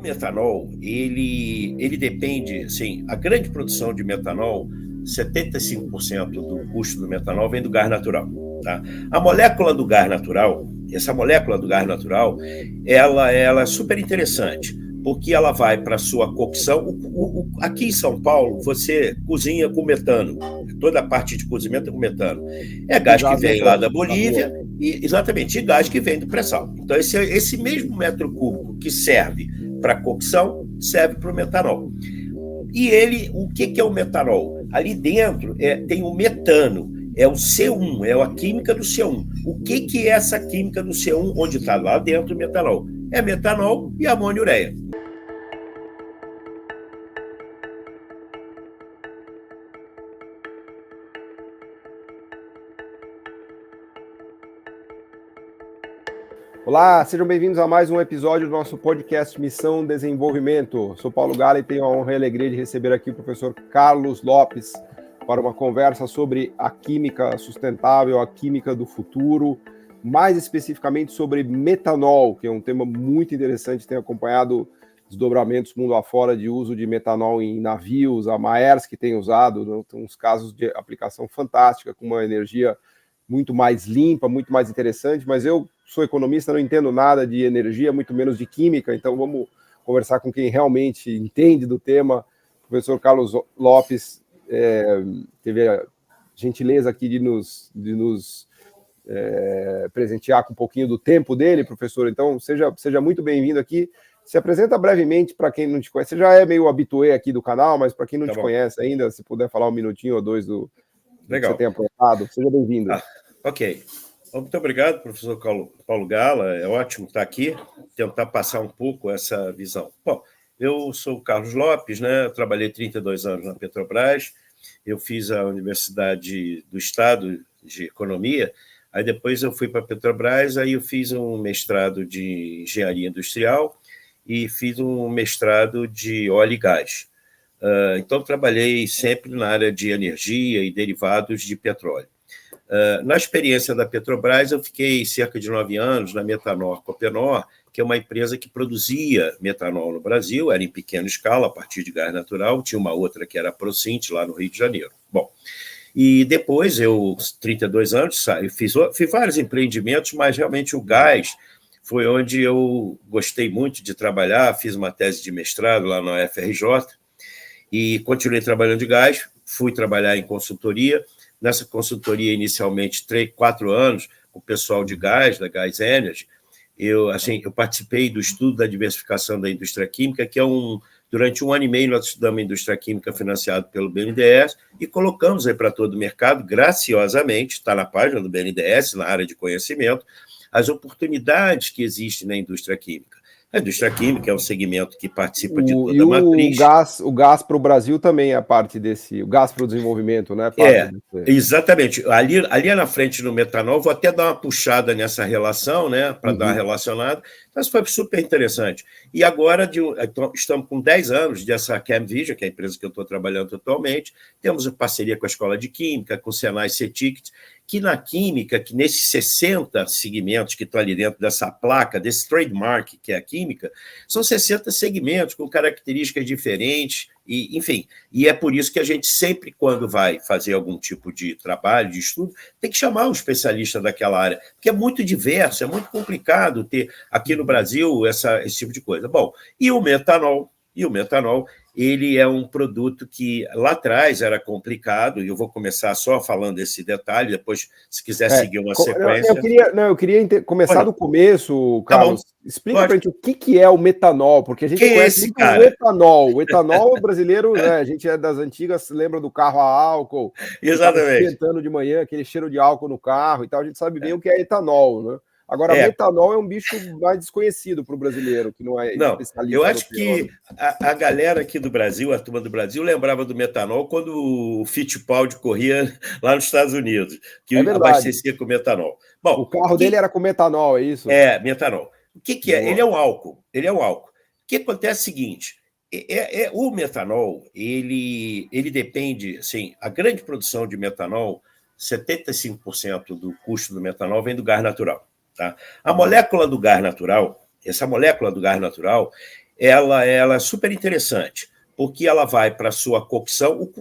metanol, ele depende, assim, a grande produção de metanol, 75% do custo do metanol vem do gás natural, tá? A molécula do gás natural, essa molécula do gás natural, ela é super interessante, porque ela vai para a sua cocção. Aqui em São Paulo, você cozinha com metano, toda a parte de cozimento é com metano. É gás que vem lá da Bolívia, exatamente, e gás que vem do pré-sal. Então, esse mesmo metro cúbico que serve para cocção, serve para o metanol. E o que é o metanol? Ali dentro tem o metano, é o C1, é a química do C1. O que é essa química do C1, onde está lá dentro o metanol? É metanol e amônio-ureia. Olá, sejam bem-vindos a mais um episódio do nosso podcast Missão Desenvolvimento. Sou Paulo Gala e tenho a honra e a alegria de receber aqui o professor Carlos Lopes para uma conversa sobre a química sustentável, a química do futuro, mais especificamente sobre metanol, que é um tema muito interessante, tenho acompanhado desdobramentos mundo afora de uso de metanol em navios, a Maersk que tem usado, tem uns casos de aplicação fantástica, com uma energia muito mais limpa, muito mais interessante, mas eu sou economista, não entendo nada de energia, muito menos de química, então vamos conversar com quem realmente entende do tema. O professor Carlos Lopes teve a gentileza aqui de nos presentear com um pouquinho do tempo dele, professor, então seja muito bem-vindo aqui. Se apresenta brevemente para quem não te conhece, você já é meio habituê aqui do canal, mas para quem não te conhece ainda, se puder falar um minutinho ou dois do que você tem aprontado, seja bem-vindo. Ok. Muito obrigado, professor Paulo Gala. É ótimo estar aqui, tentar passar um pouco essa visão. Bom, eu sou o Carlos Lopes, né? Eu trabalhei 32 anos na Petrobras, eu fiz a Universidade do Estado de Economia, aí depois eu fui para a Petrobras, aí eu fiz um mestrado de Engenharia Industrial e fiz um mestrado de óleo e gás. Então, trabalhei sempre na área de energia e derivados de petróleo. Na experiência da Petrobras, eu fiquei cerca de 9 anos na Metanor Copenor, que é uma empresa que produzia metanol no Brasil, era em pequena escala, a partir de gás natural, tinha uma outra que era a Procint, lá no Rio de Janeiro. Bom, e depois, 32 anos, fiz vários empreendimentos, mas realmente o gás foi onde eu gostei muito de trabalhar, fiz uma tese de mestrado lá na UFRJ, e continuei trabalhando de gás, fui trabalhar em consultoria. Nessa consultoria, inicialmente, 4 anos, com o pessoal de gás, da Gás Energy, eu participei do estudo da diversificação da indústria química, que durante 1 ano e meio nós estudamos a indústria química financiado pelo BNDES e colocamos aí para todo o mercado, graciosamente, está na página do BNDES, na área de conhecimento, as oportunidades que existem na indústria química. A indústria química é um segmento que participa de toda a matriz. O gás para o Brasil também é parte desse... O gás para o desenvolvimento, né? Exatamente. Ali na frente no metanol, vou até dar uma puxada nessa relação, né? Para dar uma relacionada. Então, isso foi super interessante. E agora, estamos com 10 anos dessa ChemVision, que é a empresa que eu estou trabalhando atualmente. Temos uma parceria com a Escola de Química, com o Senai CETICT, que na química, que nesses 60 segmentos que estão ali dentro dessa placa, desse trademark que é a química, são 60 segmentos com características diferentes, enfim. E é por isso que a gente sempre, quando vai fazer algum tipo de trabalho, de estudo, tem que chamar um especialista daquela área, porque é muito diverso, é muito complicado ter aqui no Brasil esse tipo de coisa. Bom, e o metanol, ele é um produto que lá atrás era complicado, e eu vou começar só falando esse detalhe, depois, se quiser seguir uma sequência... Eu queria começar do começo, Carlos. Explica para a gente o que é o metanol, porque a gente conhece muito o etanol. O etanol brasileiro, né, a gente é das antigas, lembra do carro a álcool, exatamente, esquentando de manhã, aquele cheiro de álcool no carro e tal, a gente sabe bem o que é etanol, né? Agora, metanol é um bicho mais desconhecido para o brasileiro, que não é especialista. Eu acho que a galera aqui do Brasil, a turma do Brasil, lembrava do metanol quando o Fittipaldi corria lá nos Estados Unidos, que abastecia com metanol. Bom, o carro dele era com metanol, é isso? Metanol. O que é? Ele é um álcool. O que acontece é o seguinte, o metanol, ele depende, assim, a grande produção de metanol, 75% do custo do metanol vem do gás natural. Tá? A molécula do gás natural, ela é super interessante, porque ela vai para a sua cocção.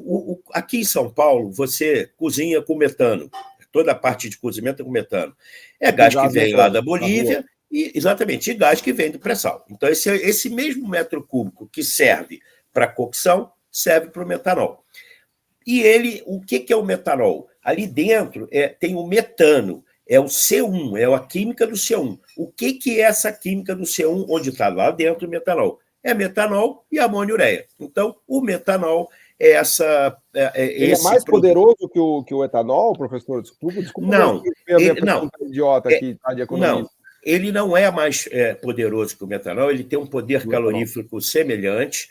Aqui em São Paulo, você cozinha com metano. Toda a parte de cozimento é com metano. É gás que vem lá da Bolívia, exatamente, e gás que vem do pré-sal. Então, esse mesmo metro cúbico que serve para cocção, serve para o metanol. E o que é o metanol? Ali dentro tem o metano, é o C1, é a química do C1. O que é essa química do C1, onde está lá dentro o metanol? É metanol e amônio-ureia. Então, o metanol é essa... Ele é mais poderoso que o etanol, professor? Desculpa. Não. Pergunta idiota aqui, tá, de economia. Não, ele não é mais poderoso que o metanol, ele tem um poder calorífico semelhante.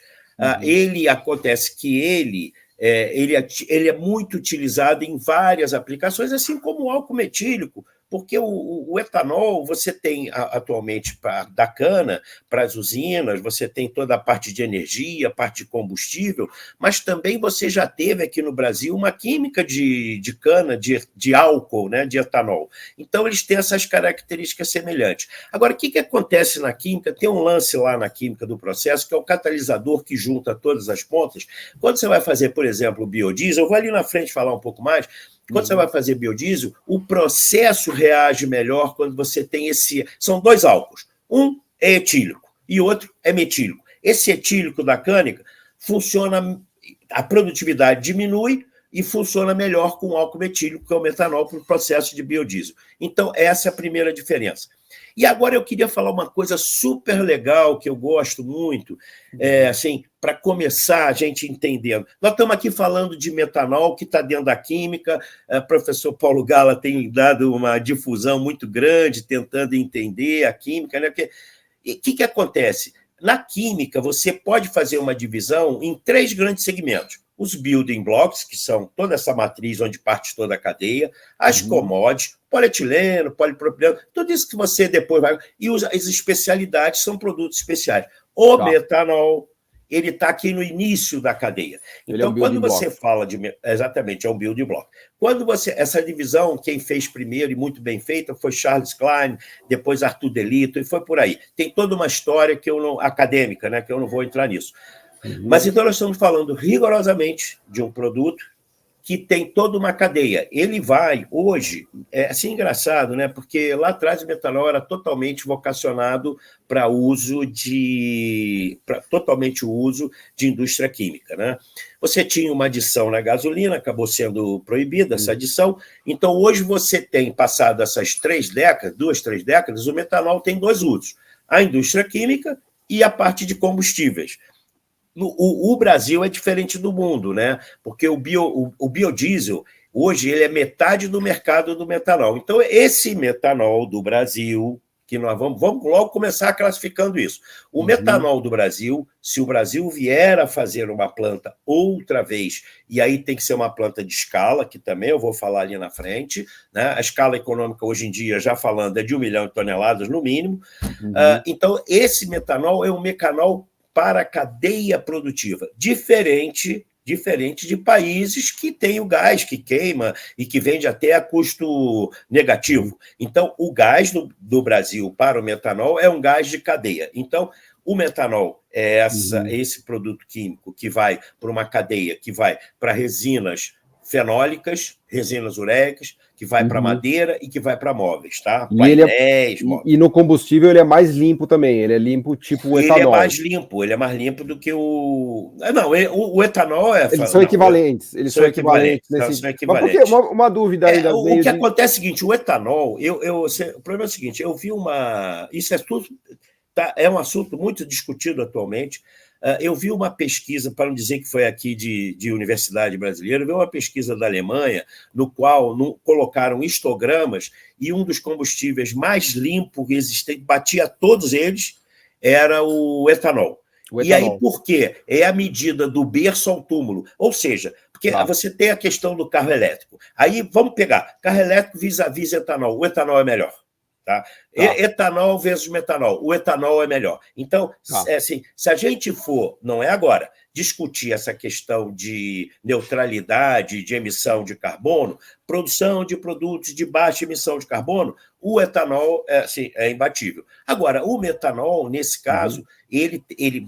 Ele acontece que ele é muito utilizado em várias aplicações, assim como o álcool metílico, porque o etanol você tem atualmente da cana para as usinas, você tem toda a parte de energia, a parte de combustível, mas também você já teve aqui no Brasil uma química de cana, de álcool, né, de etanol. Então, eles têm essas características semelhantes. Agora, o que acontece na química? Tem um lance lá na química do processo, que é o catalisador que junta todas as pontas. Quando você vai fazer, por exemplo, o biodiesel, eu vou ali na frente falar um pouco mais. Quando você vai fazer biodiesel, o processo reage melhor quando você tem São dois álcools. Um é etílico e outro é metílico. Esse etílico da cânica funciona, a produtividade diminui e funciona melhor com o álcool metílico, que é o metanol, para o processo de biodiesel. Então, essa é a primeira diferença. E agora eu queria falar uma coisa super legal, que eu gosto muito, assim, para começar a gente entendendo. Nós estamos aqui falando de metanol, que está dentro da química, o professor Paulo Gala tem dado uma difusão muito grande, tentando entender a química, né? E o que acontece? Na química, você pode fazer uma divisão em 3 grandes segmentos. Os building blocks, que são toda essa matriz onde parte toda a cadeia, as commodities, polietileno, polipropileno, tudo isso que você depois vai... E as especialidades são produtos especiais. O metanol, ele está aqui no início da cadeia. Então, quando você fala de... Exatamente, é um building block. Quando essa divisão, quem fez primeiro e muito bem feita foi Charles Klein, depois Arthur Delito, e foi por aí. Tem toda uma história acadêmica, né, que eu não vou entrar nisso. Mas então nós estamos falando rigorosamente de um produto que tem toda uma cadeia. Ele vai, hoje, é assim engraçado, né? Porque lá atrás o metanol era totalmente vocacionado para totalmente o uso de indústria química, né? Você tinha uma adição na gasolina, acabou sendo proibida essa adição. Então, hoje você tem, passado essas 2, 3 décadas, o metanol tem 2 usos: a indústria química e a parte de combustíveis. O Brasil é diferente do mundo, né? Porque o biodiesel, hoje, ele é metade do mercado do metanol. Então, esse metanol do Brasil, que nós vamos logo começar classificando isso. O metanol do Brasil, se o Brasil vier a fazer uma planta outra vez, e aí tem que ser uma planta de escala, que também eu vou falar ali na frente, né? A escala econômica hoje em dia, já falando, é de 1 milhão de toneladas no mínimo. Então, esse metanol é um metanol para a cadeia produtiva, diferente de países que têm o gás que queima e que vende até a custo negativo. Então, o gás do Brasil para o metanol é um gás de cadeia. Então, o metanol é esse produto químico que vai para uma cadeia, que vai para resinas fenólicas, resinas ureicas, que vai para madeira e que vai para móveis, tá? Painéis, móveis. E no combustível ele é mais limpo também, ele é limpo tipo o etanol. Ele é mais limpo do que o... Não, o etanol é... Eles são equivalentes. São equivalentes. Mas uma dúvida ainda... O que acontece é o seguinte, o etanol... o problema é o seguinte, eu vi uma... Isso é tudo... é um assunto muito discutido atualmente. Eu vi uma pesquisa, para não dizer que foi aqui de universidade brasileira, eu vi uma pesquisa da Alemanha, no qual colocaram histogramas, e um dos combustíveis mais limpos que existem, batia todos eles, era o etanol. E aí, por quê? É a medida do berço ao túmulo. Ou seja, porque você tem a questão do carro elétrico. Aí, vamos pegar, carro elétrico vis-à-vis etanol. O etanol é melhor. Tá? Etanol versus metanol. O etanol é melhor. Então, assim, se a gente for, não é agora, discutir essa questão de neutralidade, de emissão de carbono, produção de produtos de baixa emissão de carbono, o etanol é imbatível. Agora, o metanol, nesse caso,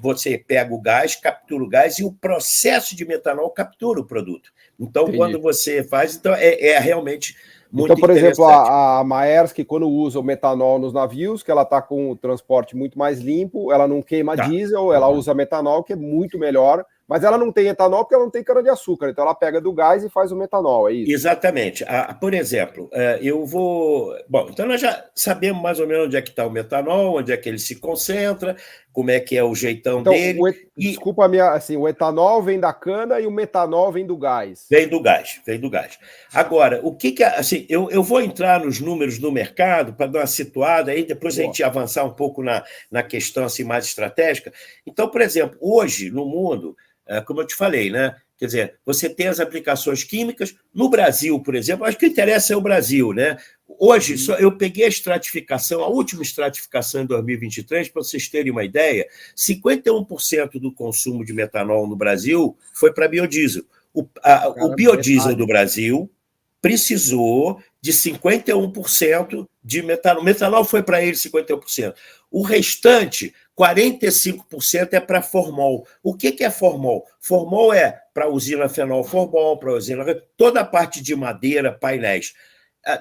você pega o gás, captura o gás, e o processo de metanol captura o produto. Então, entendi. Quando você faz, então é realmente muito então, por interessante. exemplo, a Maersk, quando usa o metanol nos navios, que ela está com o transporte muito mais limpo, ela não queima diesel, ela usa metanol, que é muito melhor, mas ela não tem etanol porque ela não tem cana-de-açúcar, então ela pega do gás e faz o metanol, é isso? Exatamente. Por exemplo, eu vou... Bom, então nós já sabemos mais ou menos onde é que está o metanol, onde é que ele se concentra, como é que é o jeitão então, dele. Desculpa a minha... Assim, o etanol vem da cana e o metanol vem do gás. Vem do gás. Agora, o que assim, eu vou entrar nos números do mercado para dar uma situada, aí depois a gente avançar um pouco na questão assim, mais estratégica. Então, por exemplo, hoje no mundo, como eu te falei, né? Quer dizer, você tem as aplicações químicas. No Brasil, por exemplo, acho que o que interessa é o Brasil, né? Hoje, eu peguei a estratificação, a última estratificação em 2023, para vocês terem uma ideia, 51% do consumo de metanol no Brasil foi para biodiesel. O biodiesel do Brasil precisou de 51% de metanol. O metanol foi para ele 51%. O restante, 45% é para formol. O que é formol? Formol é para a usina fenolformol, para a usina... toda a parte de madeira, painéis.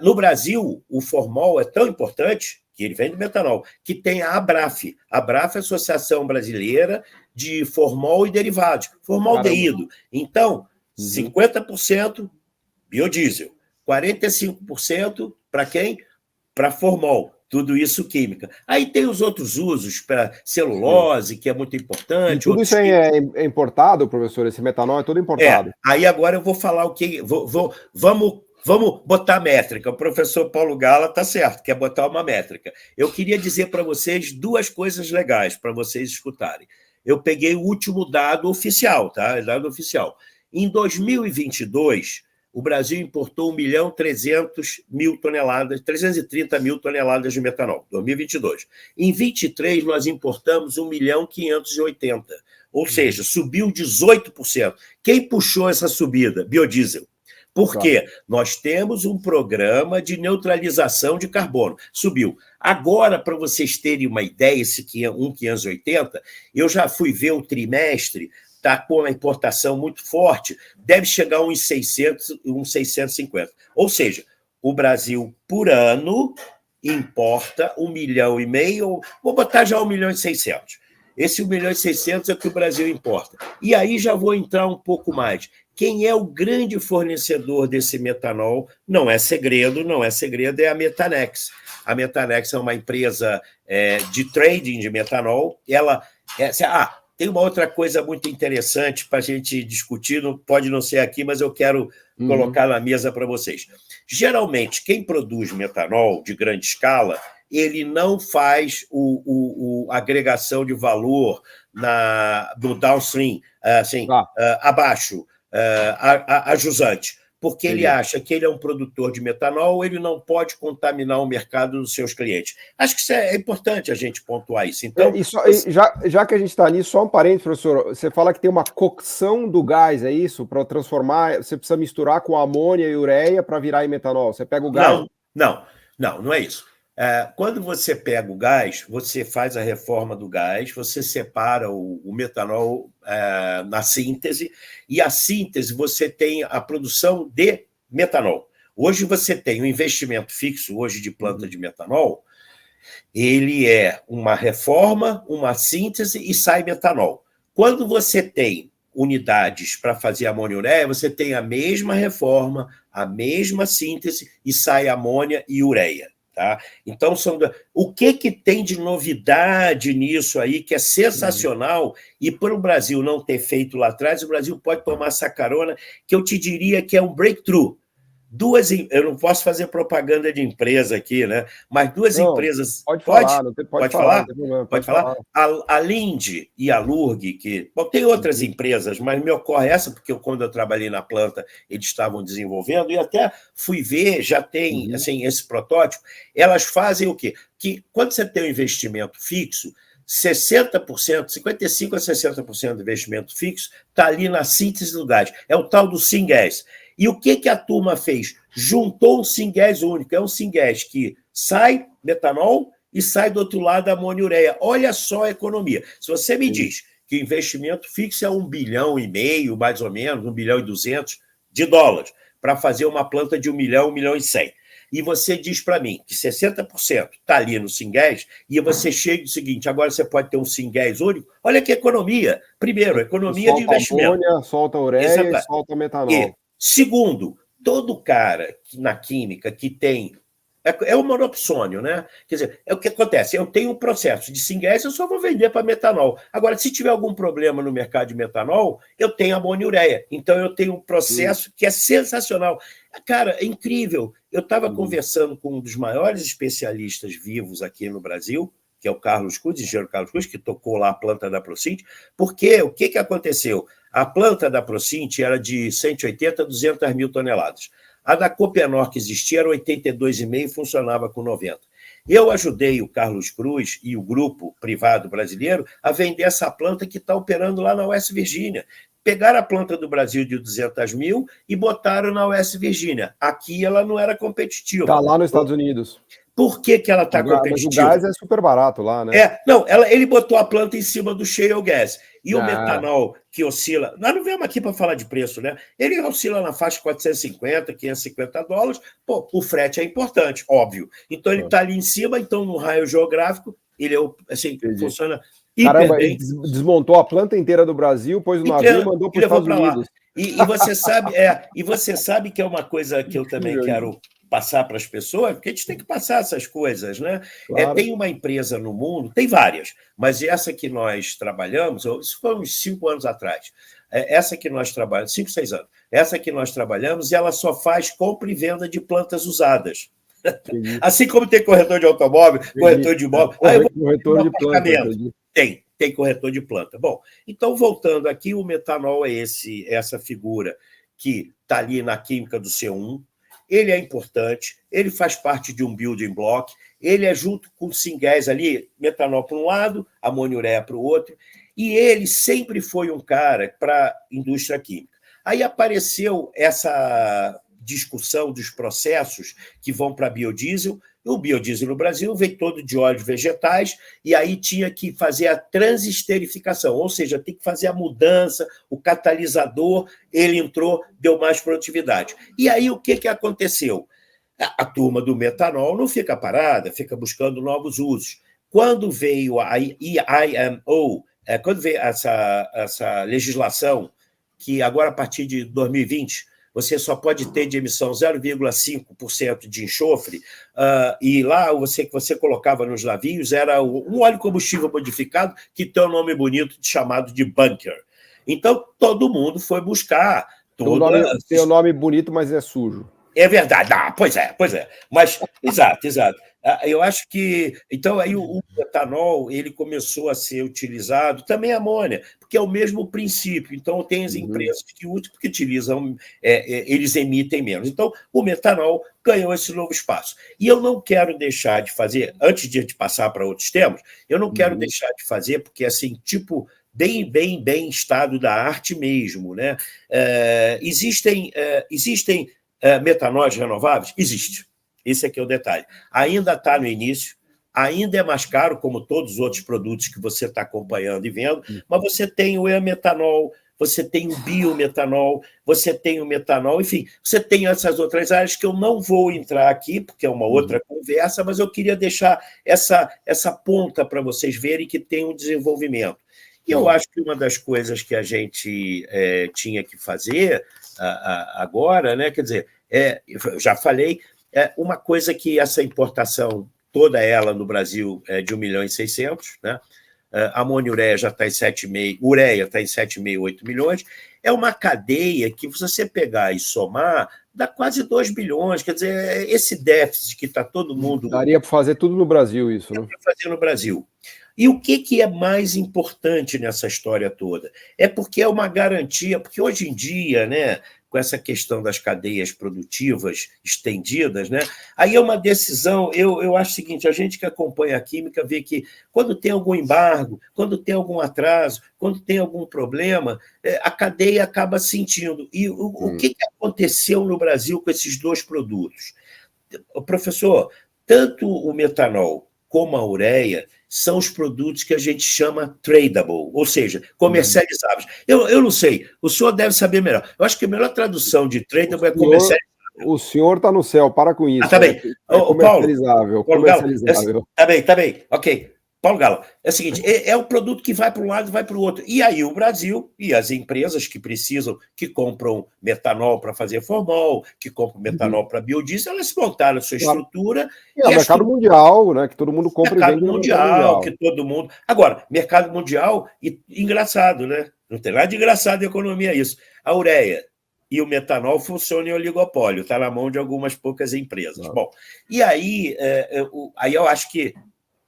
No Brasil, o formol é tão importante, que ele vem do metanol, que tem a ABRAF. A ABRAF é a Associação Brasileira de Formol e Derivados. Formaldeído. Então, 50% biodiesel. 45% para quem? Para formol. Tudo isso química. Aí tem os outros usos para celulose, que é muito importante. E tudo isso é importado, professor? Esse metanol é todo importado? Aí agora eu vou falar o que... Vamos botar métrica. O professor Paulo Gala está certo, quer botar uma métrica. Eu queria dizer para vocês duas coisas legais para vocês escutarem. Eu peguei o último dado oficial, tá? Dado oficial. Em 2022, o Brasil importou 1.300.000 toneladas, 330 mil toneladas de metanol, 2022. Em 23, nós importamos 1.580.000, ou seja, subiu 18%. Quem puxou essa subida? Biodiesel. Por quê? Nós temos um programa de neutralização de carbono. Subiu. Agora, para vocês terem uma ideia, esse 1.580, eu já fui ver o trimestre, está com uma importação muito forte, deve chegar a uns 600, uns 650. Ou seja, o Brasil, por ano, importa 1,5 milhão, vou botar já 1.600.000. Esse 1.600.000 é o que o Brasil importa. E aí já vou entrar um pouco mais. Quem é o grande fornecedor desse metanol? Não é segredo, é a Metanex. A Metanex é uma empresa de trading de metanol. Tem uma outra coisa muito interessante para a gente discutir, pode não ser aqui, mas eu quero colocar na mesa para vocês. Geralmente, quem produz metanol de grande escala, ele não faz a agregação de valor do downstream, abaixo, a jusante, porque ele acha que ele é um produtor de metanol, ele não pode contaminar o mercado dos seus clientes. Acho que isso é importante a gente pontuar isso. Então, já que a gente está nisso, só um parênteses, professor, você fala que tem uma cocção do gás, é isso? Para transformar, você precisa misturar com amônia e ureia para virar em metanol. Você pega o gás... Não é isso. Quando você pega o gás, você faz a reforma do gás, você separa o metanol na síntese, e a síntese você tem a produção de metanol. Hoje você tem um investimento fixo hoje de planta de metanol, ele é uma reforma, uma síntese e sai metanol. Quando você tem unidades para fazer amônia e ureia, você tem a mesma reforma, a mesma síntese e sai amônia e ureia. Tá? Então, o que tem de novidade nisso aí, que é sensacional, e para o Brasil não ter feito lá atrás, o Brasil pode tomar essa carona, que eu te diria que é um breakthrough. Eu não posso fazer propaganda de empresa aqui, né? Mas duas empresas... Pode falar? Pode falar? A Linde e a Lurg, tem outras empresas, mas me ocorre essa, porque quando eu trabalhei na planta, eles estavam desenvolvendo, e até fui ver, já tem esse protótipo. Elas fazem o quê? Que quando você tem um investimento fixo, 60%, 55% a 60% do investimento fixo está ali na síntese do gás. É o tal do Syngas. E o que a turma fez? Juntou um Syngas único. É um Syngas que sai metanol e sai do outro lado a amônia-ureia. Olha só a economia. Se você me diz que o investimento fixo é 1,5 bilhão, mais ou menos, 1,2 bilhão para fazer uma planta de 1 milhão, 1 milhão e 100. E você diz para mim que 60% está ali no Syngas, e você chega e diz o seguinte, agora você pode ter um Syngas único. Olha que economia. Primeiro, economia de investimento. Solta amônia, solta ureia e solta metanol. E, segundo, todo cara na química que tem... É o monopsônio, né? Quer dizer, é o que acontece. Eu tenho um processo de Syngas, eu só vou vender para metanol. Agora, se tiver algum problema no mercado de metanol, eu tenho amônia-ureia. Então, eu tenho um processo que é sensacional. Cara, é incrível. Eu estava conversando com um dos maiores especialistas vivos aqui no Brasil, que é o Carlos Cruz, engenheiro Carlos Cruz, que tocou lá a planta da Procint, porque o que aconteceu? A planta da Procint era de 180 a 200 mil toneladas. A da Copenor que existia era 82,5 e funcionava com 90. Eu ajudei o Carlos Cruz e o grupo privado brasileiro a vender essa planta que está operando lá na West Virginia. Pegaram a planta do Brasil de 200 mil e botaram na West Virginia. Aqui ela não era competitiva. Está lá nos Estados Unidos. Por que ela está competitiva? Mas o gás é super barato lá, né? Ele botou a planta em cima do shale gas. E o metanol, que oscila... Nós não viemos aqui para falar de preço, né? Ele oscila na faixa de 450, 550 dólares. Pô, o frete é importante, óbvio. Então, ele está ali em cima, então, no raio geográfico, ele assim, funciona hiper bem. Ele desmontou a planta inteira do Brasil, pôs no navio e mandou para os Estados Unidos. E você sabe que é uma coisa que eu também quero passar para as pessoas, porque a gente tem que passar essas coisas, né? Claro. Tem uma empresa no mundo, tem várias, mas essa que nós trabalhamos, isso foi uns 5 anos atrás, essa que nós trabalhamos, 5, 6 anos, essa que nós trabalhamos, ela só faz compra e venda de plantas usadas. Assim como tem corretor de automóvel, corretor de imóvel, corretor de planta. Tem corretor de planta. Bom, então, voltando aqui, o metanol é essa figura que está ali na química do C1, ele é importante, ele faz parte de um building block, ele é junto com o Syngas ali, metanol para um lado, amônia-ureia para o outro, e ele sempre foi um cara para a indústria química. Aí apareceu essa discussão dos processos que vão para biodiesel. O biodiesel no Brasil vem todo de óleos vegetais, e aí tinha que fazer a transesterificação, ou seja, tem que fazer a mudança, o catalisador, ele entrou, deu mais produtividade. E aí o que aconteceu? A turma do metanol não fica parada, fica buscando novos usos. Quando veio a IMO, quando veio essa legislação, que agora, a partir de 2020, você só pode ter de emissão 0,5% de enxofre, e lá que você colocava nos navios era um óleo combustível modificado que tem um nome bonito chamado de bunker. Então, todo mundo foi buscar. Tem um nome bonito, mas é sujo. É verdade. Pois é. Mas, exato. Eu acho que... Então, aí o metanol ele começou a ser utilizado, também a amônia, porque é o mesmo princípio. Então, tem as empresas que usam, porque utilizam, eles emitem menos. Então, o metanol ganhou esse novo espaço. E eu não quero deixar de fazer, antes de a gente passar para outros temas, eu não quero deixar de fazer, porque, assim, bem estado da arte mesmo, né? Existem metanóis renováveis? Existe. Esse aqui é o detalhe. Ainda está no início, ainda é mais caro, como todos os outros produtos que você está acompanhando e vendo, mas você tem o e-metanol, você tem o biometanol, você tem o metanol, enfim, você tem essas outras áreas que eu não vou entrar aqui, porque é uma outra conversa, mas eu queria deixar essa ponta para vocês verem que tem um desenvolvimento. E eu acho que uma das coisas que a gente tinha que fazer agora, né, quer dizer, eu já falei, uma coisa que essa importação, toda ela no Brasil, é de 1,6 milhão, né? A amônia-ureia já está em 7,5, ureia está em 7,5, 8 milhões. É uma cadeia que, se você pegar e somar, dá quase 2 bilhões. Quer dizer, esse déficit que está todo mundo... Daria para fazer tudo no Brasil, isso, né? Daria para fazer no Brasil. E o que é mais importante nessa história toda? É porque é uma garantia, porque hoje em dia, né, com essa questão das cadeias produtivas estendidas, né, aí é uma decisão, eu acho o seguinte, a gente que acompanha a química vê que quando tem algum embargo, quando tem algum atraso, quando tem algum problema, a cadeia acaba sentindo. E o que aconteceu no Brasil com esses dois produtos? Professor, tanto o metanol como a ureia, são os produtos que a gente chama tradable, ou seja, comercializáveis. Eu não sei, o senhor deve saber melhor. Eu acho que a melhor tradução de tradable é comercializável. O senhor está no céu, para com isso. Tá bem. Comercializável. Paulo Galo, comercializável. Tá bem. Ok. Paulo Galo, é o seguinte, é o produto que vai para um lado e vai para o outro. E aí o Brasil e as empresas que precisam, que compram metanol para fazer formol, que compram metanol para biodiesel, elas montaram a sua estrutura. É o mercado mundial, né? Que todo mundo compra mercado e vende mundial, no mercado mundial. Que todo mundo... Agora, mercado mundial, e engraçado, né? Não tem nada de engraçado em economia isso. A ureia e o metanol funcionam em oligopólio, está na mão de algumas poucas empresas. Bom, e aí, aí eu acho que...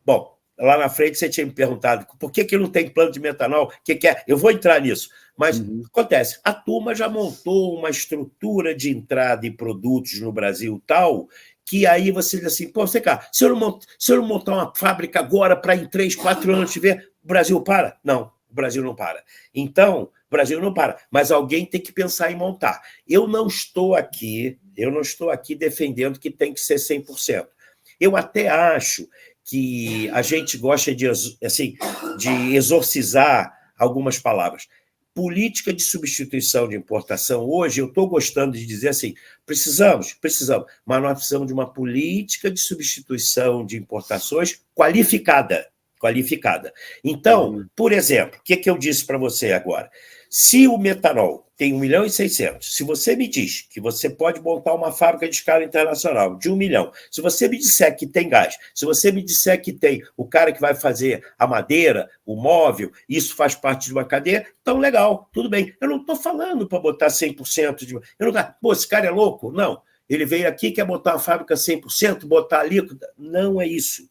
Bom, lá na frente você tinha me perguntado por que não tem plano de metanol, que é? Eu vou entrar nisso, mas acontece, a turma já montou uma estrutura de entrada em produtos no Brasil tal, que aí você diz assim, pô, cá, se eu não montar uma fábrica agora para em 3, 4 anos te ver, o Brasil para? Não, o Brasil não para. Então, o Brasil não para, mas alguém tem que pensar em montar. Eu não estou aqui defendendo que tem que ser 100%. Eu até acho que a gente gosta de exorcizar algumas palavras. Política de substituição de importação, hoje eu estou gostando de dizer assim, precisamos, mas nós precisamos de uma política de substituição de importações qualificada. Então, por exemplo, o que eu disse para você agora? Se o metanol tem 1.600.000, se você me diz que você pode montar uma fábrica de escala internacional de 1 milhão, se você me disser que tem gás, se você me disser que tem o cara que vai fazer a madeira, o móvel, isso faz parte de uma cadeia, então legal, tudo bem. Eu não estou falando para botar 100% de... Pô, esse cara é louco? Não. Ele veio aqui, quer botar uma fábrica 100%, botar alíquota. Não é isso.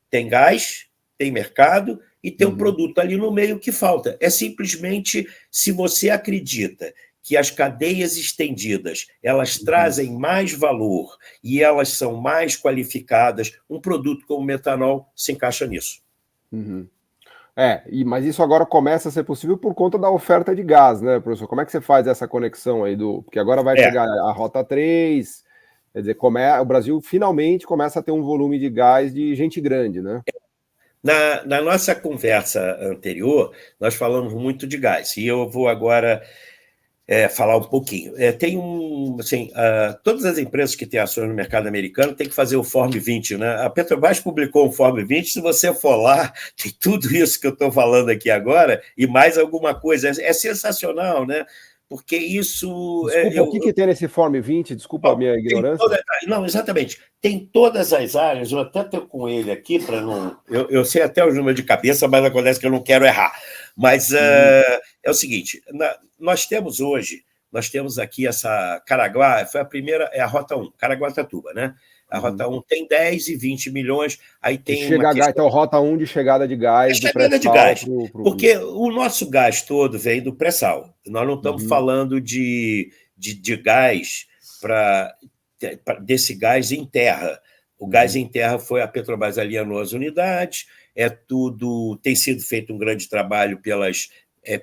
Tem gás, tem mercado e tem um produto ali no meio que falta. É simplesmente, se você acredita que as cadeias estendidas, elas trazem mais valor e elas são mais qualificadas, um produto como o metanol se encaixa nisso. Mas isso agora começa a ser possível por conta da oferta de gás, né, professor? Como é que você faz essa conexão aí porque agora vai chegar a Rota 3, quer dizer, o Brasil finalmente começa a ter um volume de gás de gente grande, né? Na nossa conversa anterior, nós falamos muito de gás, e eu vou agora falar um pouquinho. Todas as empresas que têm ações no mercado americano têm que fazer o Form 20, né? A Petrobras publicou um Form 20, se você for lá, tem tudo isso que eu estou falando aqui agora, e mais alguma coisa. É sensacional, né? Porque isso... Desculpa, o que tem nesse Form 20? Desculpa a minha ignorância. Não, exatamente. Tem todas as áreas, eu até estou com ele aqui para não... Eu sei até os números de cabeça, mas acontece que eu não quero errar. Mas é o seguinte, nós temos aqui essa Caraguá, foi a primeira, é a Rota 1, Caraguatatuba, né? A Rota 1 tem 10 e 20 milhões, aí tem Então, Rota 1 de chegada de gás, do pré-sal. De gás, porque o nosso gás todo vem do pré-sal. Nós não estamos falando de gás desse gás em terra. O gás em terra foi a Petrobras alienou as unidades, tem sido feito um grande trabalho pelas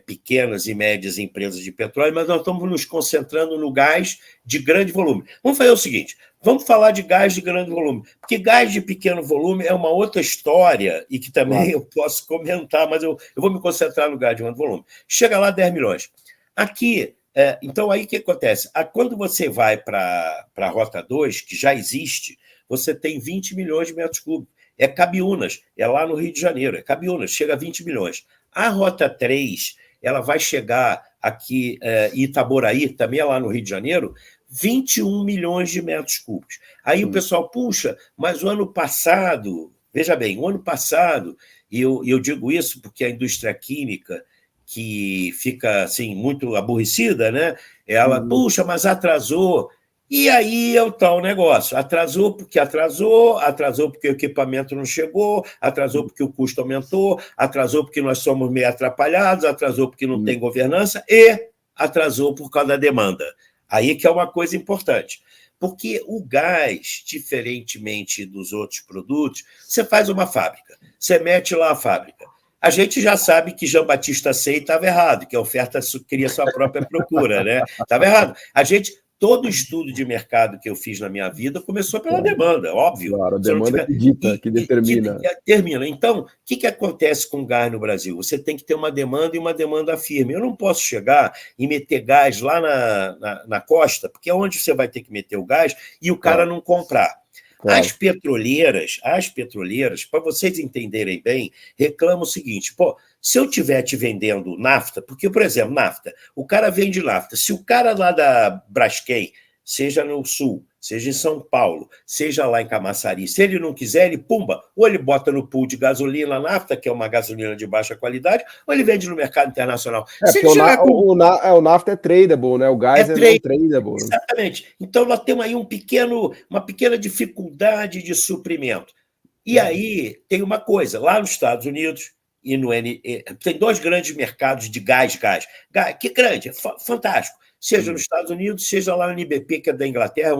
pequenas e médias empresas de petróleo, mas nós estamos nos concentrando no gás de grande volume. Vamos fazer o seguinte, vamos falar de gás de grande volume, porque gás de pequeno volume é uma outra história e que também eu posso comentar, mas eu vou me concentrar no gás de grande volume. Chega lá 10 milhões. Aqui, então aí o que acontece? Quando você vai para a Rota 2, que já existe, você tem 20 milhões de metros cúbicos. É Cabiúnas, é lá no Rio de Janeiro, é Cabiúnas, chega a 20 milhões. A Rota 3, ela vai chegar aqui em Itaboraí, também é lá no Rio de Janeiro, 21 milhões de metros cúbicos. Aí o pessoal, puxa, mas o ano passado, veja bem, o ano passado, e eu digo isso porque a indústria química, que fica assim, muito aborrecida, né? Ela, puxa, mas atrasou. E aí é o tal negócio. Atrasou porque o equipamento não chegou, atrasou porque o custo aumentou, atrasou porque nós somos meio atrapalhados, atrasou porque não tem governança e atrasou por causa da demanda. Aí que é uma coisa importante. Porque o gás, diferentemente dos outros produtos, você faz uma fábrica, você mete lá a fábrica. A gente já sabe que Jean Batista Say estava errado, que a oferta cria sua própria procura, né? Estava errado. A gente todo estudo de mercado que eu fiz na minha vida começou pela demanda, óbvio. Claro, a demanda que dita, que determina. Que determina. Então, o que acontece com o gás no Brasil? Você tem que ter uma demanda e uma demanda firme. Eu não posso chegar e meter gás lá na costa, porque é onde você vai ter que meter o gás e o cara não comprar. Claro. As petroleiras, para vocês entenderem bem, reclamam o seguinte, se eu estiver te vendendo nafta, porque, por exemplo, nafta, o cara vende nafta, se o cara lá da Braskem, seja no Sul, seja em São Paulo, seja lá em Camaçari, se ele não quiser, ele pumba, ou ele bota no pool de gasolina nafta, que é uma gasolina de baixa qualidade, ou ele vende no mercado internacional. Se ele o nafta é tradable, né? O gás é não tradable. Exatamente. Então, nós temos aí uma pequena dificuldade de suprimento. E aí, tem uma coisa, lá nos Estados Unidos, e tem 2 grandes mercados de gás, que grande, fantástico. Seja nos Estados Unidos, seja lá no NBP, que é da Inglaterra,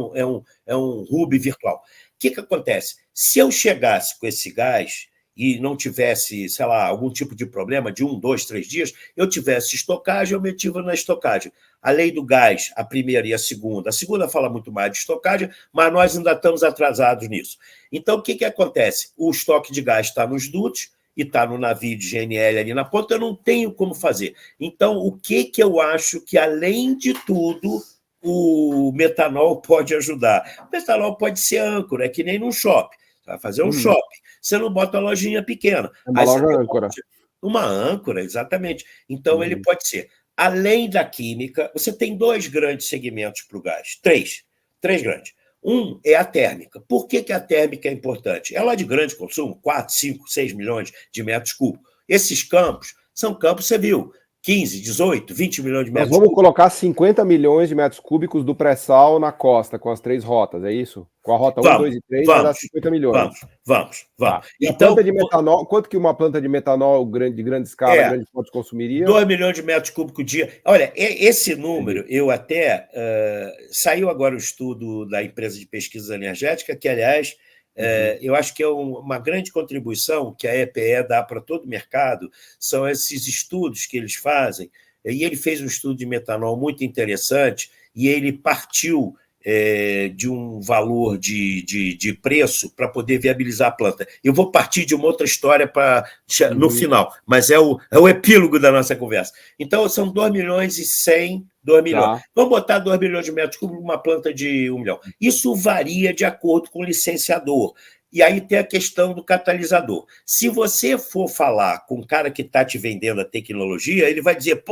é um hub virtual. O que acontece? Se eu chegasse com esse gás e não tivesse, sei lá, algum tipo de problema de 1, 2, 3 dias, eu tivesse estocagem, eu metia na estocagem. A lei do gás, a primeira e a segunda fala muito mais de estocagem, mas nós ainda estamos atrasados nisso. Então, o que acontece? O estoque de gás está nos dutos, e está no navio de GNL ali na ponta, eu não tenho como fazer. Então, o que eu acho que, além de tudo, o metanol pode ajudar? O metanol pode ser âncora, é que nem num shopping. Você vai fazer um shopping, você não bota uma lojinha pequena. É uma loja âncora. Uma âncora, exatamente. Então, ele pode ser. Além da química, você tem 2 grandes segmentos para o gás. 3 grandes. Um é a térmica. Por que a térmica é importante? Ela é de grande consumo, 4, 5, 6 milhões de metros cúbicos. Esses campos são campos, você viu, 15, 18, 20 milhões de metros cúbicos. Nós vamos colocar 50 milhões de metros cúbicos do pré-sal na costa, com as 3 rotas, é isso? Com a rota 1, 2 e 3, vai dar 50 milhões. Vamos. Tá. E então, a planta de metanol, quanto que uma planta de metanol de grande escala, grande fonte consumiria? 2 milhões de metros cúbicos dia. Olha, esse número, eu até... saiu agora o estudo da empresa de pesquisa energética, que, aliás, eu acho que é uma grande contribuição que a EPE dá para todo o mercado, são esses estudos que eles fazem, e ele fez um estudo de metanol muito interessante, e ele partiu de um valor de preço para poder viabilizar a planta. Eu vou partir de uma outra história no final, mas é o epílogo da nossa conversa. Então, são 2 milhões e 100, 2 milhões. Tá. Vamos botar 2 milhões de metros cúbicos numa planta de 1 milhão. Isso varia de acordo com o licenciador. E aí tem a questão do catalisador. Se você for falar com o cara que está te vendendo a tecnologia, ele vai dizer,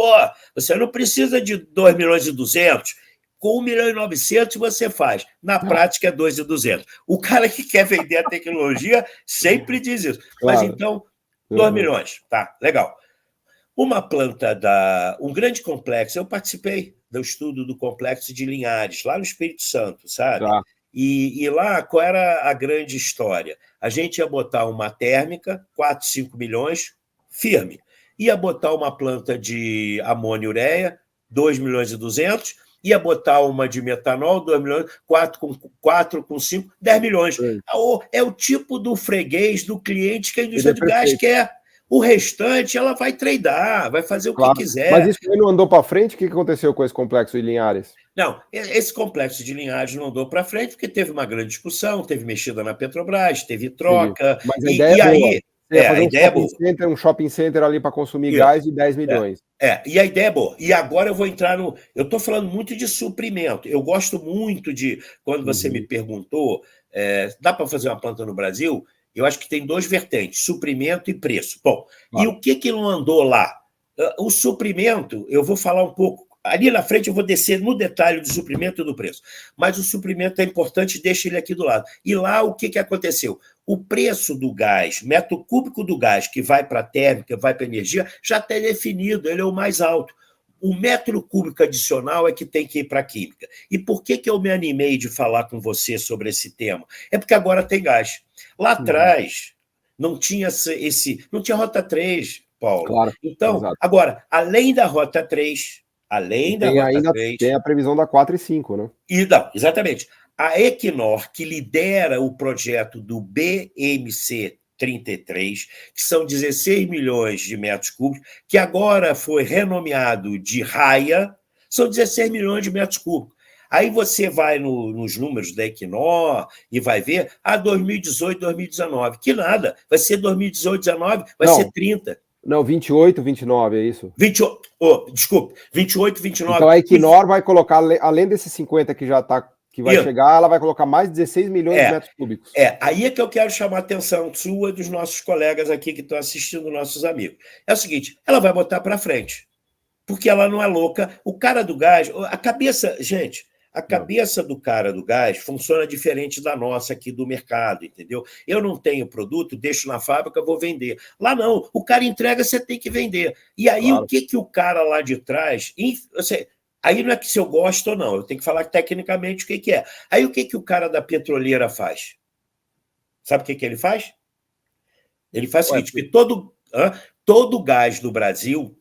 você não precisa de 2 milhões e 200, com 1 milhão e 900 você faz. Na prática é 2.200. O cara que quer vender a tecnologia sempre diz isso. Claro. Mas então, 2 milhões. Tá, legal. Uma planta um grande complexo, eu participei do estudo do complexo de Linhares, lá no Espírito Santo, sabe? Tá. E lá, qual era a grande história? A gente ia botar uma térmica, 4, 5 milhões, firme. Ia botar uma planta de amônia e ureia, 2 milhões e 200, ia botar uma de metanol, 2 milhões, 4 com 5, 10 milhões. É o tipo do freguês, do cliente que a indústria do gás quer. O restante, ela vai tradar, vai fazer o que quiser. Mas isso aí não andou para frente? O que aconteceu com esse complexo de Linhares? Não, esse complexo de Linhares não andou para frente porque teve uma grande discussão, teve mexida na Petrobras, teve troca. Mas a ideia é boa. A ideia é boa. Um shopping center ali para consumir gás de 10 milhões. E a ideia é boa. E agora eu vou entrar no... Eu estou falando muito de suprimento. Eu gosto muito de... Quando você me perguntou, dá para fazer uma planta no Brasil? Eu acho que tem 2 vertentes, suprimento e preço. Bom, e o que não andou lá? O suprimento, eu vou falar um pouco... Ali na frente eu vou descer no detalhe do suprimento e do preço. Mas o suprimento é importante, deixa ele aqui do lado. E lá o que aconteceu? O preço do gás, metro cúbico do gás que vai para a térmica, vai para a energia, já está definido, ele é o mais alto. O metro cúbico adicional é que tem que ir para a química. E por que eu me animei de falar com você sobre esse tema? É porque agora tem gás. Lá atrás não tinha não tinha rota 3, Paulo. Claro, então, exato. Agora, além da rota 3... Tem a previsão da 4 e 5, né? Não, exatamente. A Equinor, que lidera o projeto do BMC 33, que são 16 milhões de metros cúbicos, que agora foi renomeado de Raia, são 16 milhões de metros cúbicos. Aí você vai nos números da Equinor e vai ver 2018, 2019. Que nada, vai ser 2018, 2019, vai ser 30. Não, 28, 29, é isso? 28, desculpe, 28, 29. Então a Equinor vai colocar, além desses 50 que já está, que vai chegar, ela vai colocar mais 16 milhões de metros cúbicos. Aí é que eu quero chamar a atenção sua e dos nossos colegas aqui que estão assistindo, nossos amigos. É o seguinte, ela vai botar para frente, porque ela não é louca. O cara do gás, a cabeça, gente, a cabeça do cara do gás funciona diferente da nossa aqui do mercado, entendeu? Eu não tenho produto, deixo na fábrica, vou vender. Lá não, o cara entrega, você tem que vender. E aí o que o cara lá de trás... Aí não é que se eu gosto ou não, eu tenho que falar tecnicamente o que é. Aí o que o cara da petroleira faz? Sabe o que ele faz? Ele faz o seguinte, que todo gás do Brasil,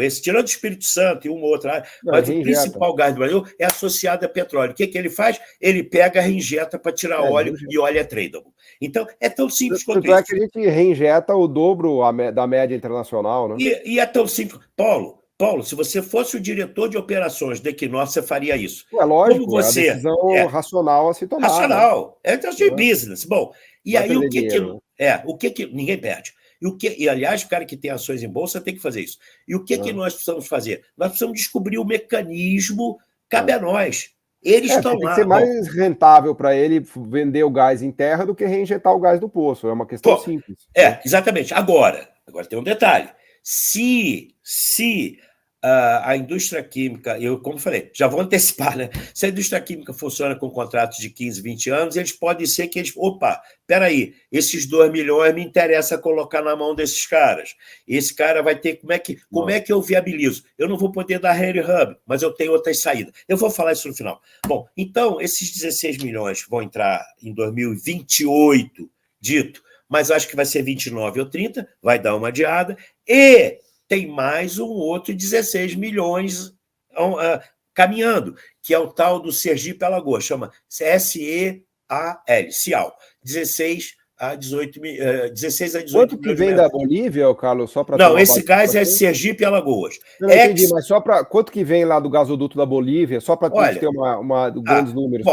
esse, tirando o Espírito Santo e uma outra área, mas o principal gás do Brasil é associado a petróleo. O que ele faz? Ele pega, reinjeta para tirar óleo, e óleo é tradable. Então, é tão simples quanto isso. É que a gente reinjeta o dobro da média internacional, né? E é tão simples. Paulo, se você fosse o diretor de operações da Equinor, você faria isso. É lógico, é a decisão racional a se tomar. Racional, é de business. Bom, e aí o que ninguém perde. E, aliás, o cara que tem ações em bolsa tem que fazer isso. E o que nós precisamos fazer? Nós precisamos descobrir o mecanismo, cabe a nós. Eles estão lá. Tem que ser mais rentável para ele vender o gás em terra do que reinjetar o gás do poço. É uma questão simples. Exatamente. Agora tem um detalhe. Se a indústria química, eu, como falei, já vou antecipar, né? Se a indústria química funciona com contratos de 15, 20 anos, eles podem ser que peraí, esses 2 milhões me interessa colocar na mão desses caras. Esse cara vai ter, como é que eu viabilizo? Eu não vou poder dar Henry Hub, mas eu tenho outras saídas. Eu vou falar isso no final. Bom, então, esses 16 milhões vão entrar em 2028, dito, mas acho que vai ser 29 ou 30, vai dar uma adiada, e tem mais um outro 16 milhões caminhando, que é o tal do Sergipe Alagoas, chama SEAL, 16 a 18 milhões. Quanto que vem da Bolívia, Carlos? Só para não, esse gás é Sergipe Alagoas. Não entendi, mas só para quanto que vem lá do gasoduto da Bolívia, só para ter grandes números.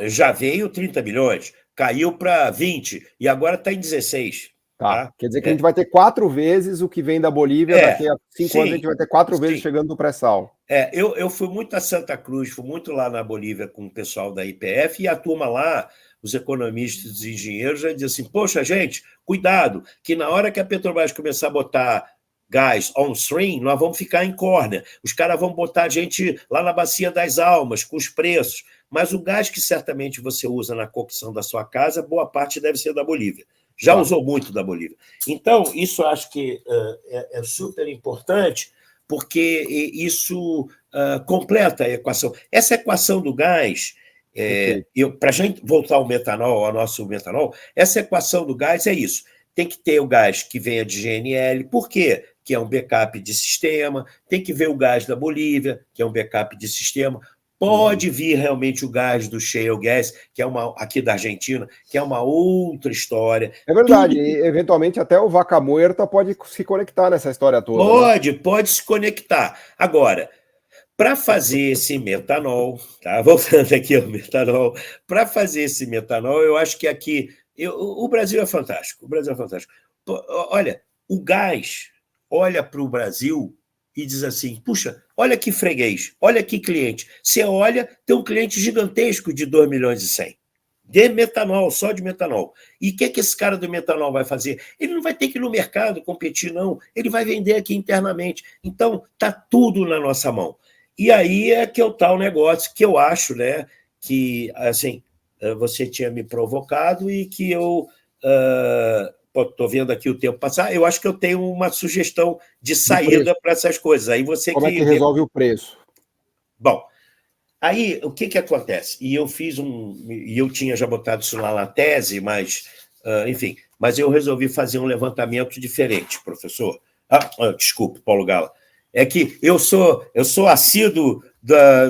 Já veio 30 milhões, caiu para 20 e agora está em 16. Tá. Quer dizer que a gente vai ter 4 vezes o que vem da Bolívia, daqui a 5 anos a gente vai ter 4 vezes chegando no pré-sal. Eu fui muito a Santa Cruz, fui muito lá na Bolívia com o pessoal da IPF, e a turma lá, os economistas, os engenheiros, já diziam assim, poxa, gente, cuidado, que na hora que a Petrobras começar a botar gás on-stream, nós vamos ficar em córnea. Os caras vão botar a gente lá na Bacia das Almas, com os preços, mas o gás que certamente você usa na cocção da sua casa, boa parte deve ser da Bolívia. Já usou muito da Bolívia. Então, isso acho que é super importante, porque isso completa a equação. Essa equação do gás, para a gente voltar ao metanol, ao nosso metanol, essa equação do gás é isso. Tem que ter o gás que venha de GNL, por quê? Que é um backup de sistema. Tem que ver o gás da Bolívia, que é um backup de sistema. Pode vir realmente o gás do shale gas, que é aqui da Argentina, que é uma outra história. É verdade, e eventualmente até o Vaca Muerta pode se conectar nessa história toda. Pode se conectar. Agora, para fazer esse metanol, voltando aqui ao metanol, para fazer esse metanol, eu acho que aqui, o Brasil é fantástico, Olha, o gás olha para o Brasil e diz assim, puxa, olha que freguês, olha que cliente. Você olha, tem um cliente gigantesco de 2 milhões e 100. De metanol, só de metanol. E o que esse cara do metanol vai fazer? Ele não vai ter que ir no mercado competir, não. Ele vai vender aqui internamente. Então, está tudo na nossa mão. E aí é que é o tal negócio que eu acho, né, que, assim, você tinha me provocado e que eu... Estou vendo aqui o tempo passar, eu acho que eu tenho uma sugestão de saída para essas coisas. Aí você Como é que resolve o preço? Bom, aí o que acontece? E eu tinha já botado isso lá na tese, mas, enfim, mas eu resolvi fazer um levantamento diferente, professor. Desculpe, Paulo Gala. É que eu sou assíduo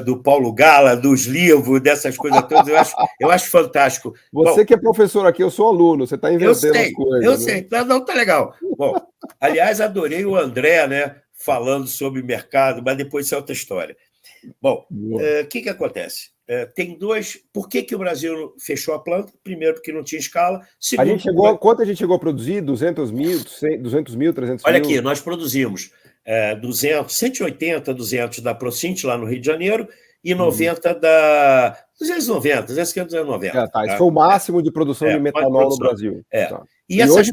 do Paulo Gala, dos livros, dessas coisas todas, eu acho fantástico. Você que é professor aqui, eu sou aluno, você está inventando as coisas. Eu sei, não, tá legal. Bom, aliás, adorei o André, né, falando sobre mercado, mas depois isso é outra história. Bom, o que acontece? Tem dois... Por que o Brasil fechou a planta? Primeiro, porque não tinha escala. Segundo, quanto a gente chegou a produzir? 200 mil, 300 mil? Olha aqui, nós produzimos 180, 200 da Procint, lá no Rio de Janeiro, e 90 da... 290, 290. Tá. Esse foi o máximo de produção de metanol no Brasil. Tá. E hoje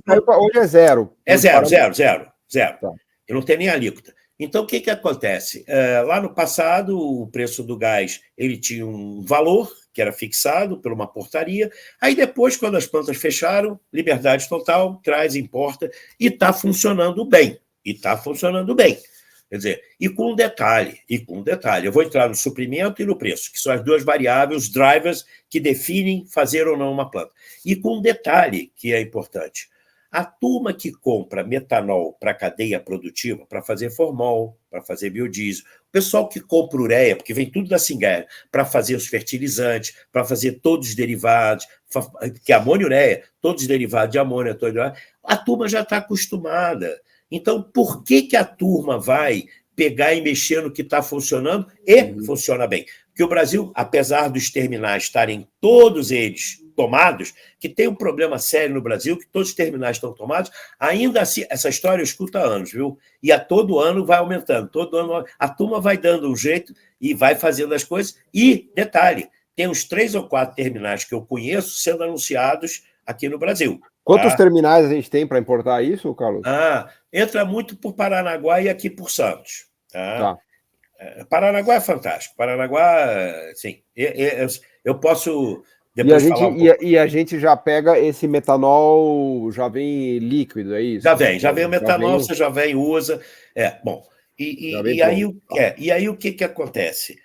é zero. É zero. Tá. E não tem nem alíquota. Então, o que acontece? Lá no passado, o preço do gás ele tinha um valor que era fixado por uma portaria. Aí depois, quando as plantas fecharam, liberdade total, traz, importa, e está funcionando bem. Quer dizer, e com um detalhe, eu vou entrar no suprimento e no preço, que são as duas variáveis, os drivers que definem fazer ou não uma planta. E com um detalhe que é importante. A turma que compra metanol para a cadeia produtiva, para fazer formol, para fazer biodiesel, o pessoal que compra ureia, porque vem tudo da Singuera, para fazer os fertilizantes, para fazer todos os derivados, que é amônia e ureia, todos os derivados de amônia, a turma já está acostumada. Então, por que a turma vai pegar e mexer no que está funcionando e funciona bem? Porque o Brasil, apesar dos terminais estarem todos eles tomados, que tem um problema sério no Brasil, que todos os terminais estão tomados, ainda assim, essa história eu escuto há anos, viu? E a todo ano vai aumentando, todo ano a turma vai dando um jeito e vai fazendo as coisas. E, detalhe, tem uns 3 ou 4 terminais que eu conheço sendo anunciados aqui no Brasil. Quantos terminais a gente tem para importar isso, Carlos? Entra muito por Paranaguá e aqui por Santos. Tá? Paranaguá é fantástico. Paranaguá, sim, eu posso... E a gente já pega esse metanol, já vem líquido, é isso? Já vem o metanol, você já vem, usa. Bom. E aí o que acontece?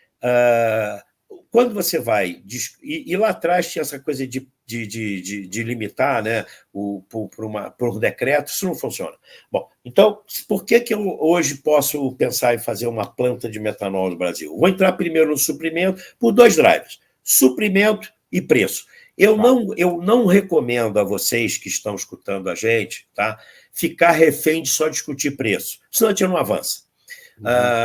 Quando você vai... E lá atrás tinha essa coisa de limitar, né, por um decreto, isso não funciona. Bom, então, por que eu hoje posso pensar em fazer uma planta de metanol no Brasil? Vou entrar primeiro no suprimento por 2 drivers. Suprimento e preço. Eu não recomendo a vocês que estão escutando a gente, tá, ficar refém de só discutir preço, senão a gente não avança.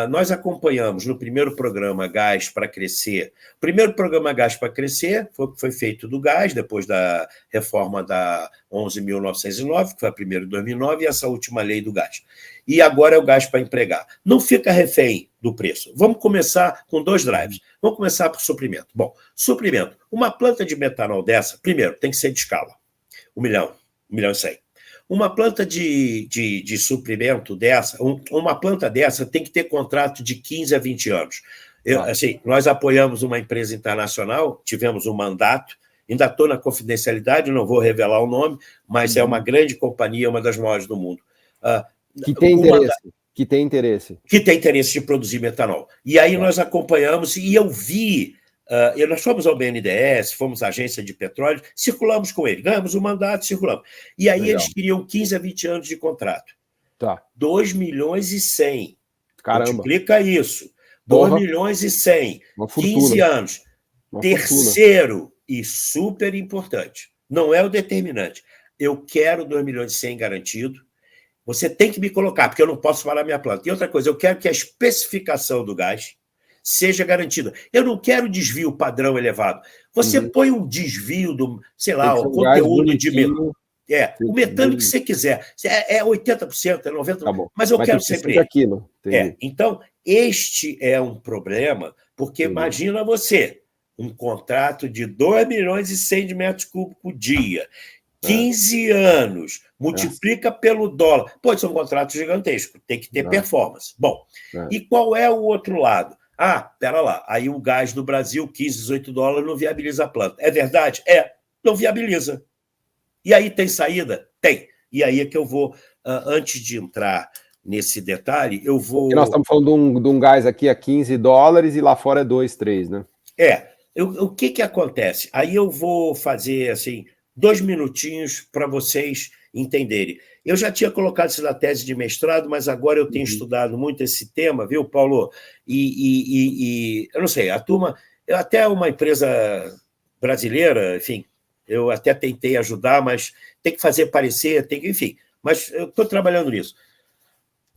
Nós acompanhamos no primeiro programa Gás para Crescer. O primeiro programa Gás para Crescer foi feito do gás, depois da reforma da 11.909, que foi a primeira de 2009, e essa última lei do gás. E agora é o gás para empregar. Não fica refém do preço. Vamos começar com 2 drivers. Vamos começar por suprimento. Bom, suprimento. Uma planta de metanol dessa, primeiro, tem que ser de escala. 1 milhão e 100. Uma planta de suprimento dessa, uma planta dessa tem que ter contrato de 15 a 20 anos. Nós apoiamos uma empresa internacional, tivemos um mandato, ainda estou na confidencialidade, não vou revelar o nome, mas é uma grande companhia, uma das maiores do mundo. Que tem interesse. Que tem interesse de produzir metanol. E aí nós acompanhamos, e eu vi... nós fomos ao BNDES, fomos à agência de petróleo, circulamos com ele, ganhamos o mandato, circulamos. E aí eles queriam 15 a 20 anos de contrato. 2 milhões e 100. Caramba. Multiplica isso. 2 milhões e 100. 15 anos. Terceiro, e super importante, não é o determinante. Eu quero 2 milhões e 100 garantido. Você tem que me colocar, porque eu não posso parar minha planta. E outra coisa, eu quero que a especificação do gás seja garantida. Eu não quero desvio padrão elevado. Você põe um desvio do, sei lá, o conteúdo de metano. O metano que você quiser. É 80%, é 90%, mas eu quero sempre aquilo. Então, este é um problema, porque imagina você, um contrato de 2 milhões e 100 de metros cúbicos por dia, 15 anos, multiplica pelo dólar. Pode ser um contrato gigantesco, tem que ter performance. Bom, e qual é o outro lado? Pera lá, aí o gás do Brasil, 15, 18 dólares, não viabiliza a planta. É verdade? Não viabiliza. E aí tem saída? Tem. E aí é que eu vou, antes de entrar nesse detalhe, eu vou... Porque nós estamos falando de um gás aqui a 15 dólares e lá fora é 2, 3, né? O que acontece? Aí eu vou fazer, assim, 2 minutinhos para vocês entenderem. Eu já tinha colocado isso na tese de mestrado, mas agora eu tenho estudado muito esse tema, viu, Paulo? E eu não sei, a turma... Até uma empresa brasileira, enfim, eu até tentei ajudar, mas tem que fazer parecer, enfim. Mas eu estou trabalhando nisso.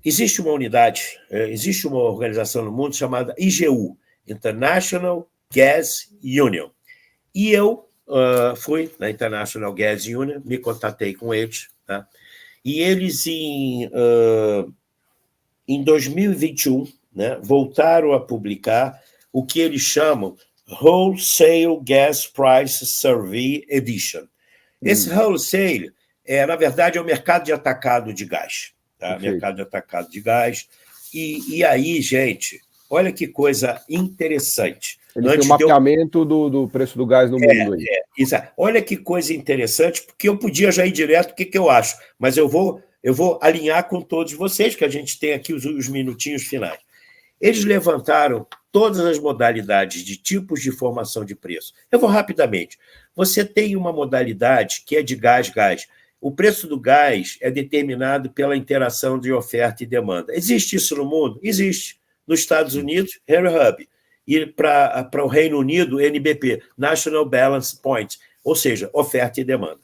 existe uma unidade, existe uma organização no mundo chamada IGU, International Gas Union. E eu fui na International Gas Union, me contatei com eles, tá? E eles, em 2021, né, voltaram a publicar o que eles chamam Wholesale Gas Price Survey Edition. Esse wholesale, na verdade, é o mercado de atacado de gás. Tá? Mercado de atacado de gás. E aí, gente, olha que coisa interessante. Ele tem um mapeamento do preço do gás no mundo. Aí. Exato. Olha que coisa interessante, porque eu podia já ir direto, o que eu acho, mas eu vou alinhar com todos vocês, que a gente tem aqui os minutinhos finais. Eles levantaram todas as modalidades de tipos de formação de preço. Eu vou rapidamente. Você tem uma modalidade que é de gás-gás. O preço do gás é determinado pela interação de oferta e demanda. Existe isso no mundo? Existe. Nos Estados Unidos, Henry Hub. E para o Reino Unido, NBP, National Balance Point, ou seja, oferta e demanda.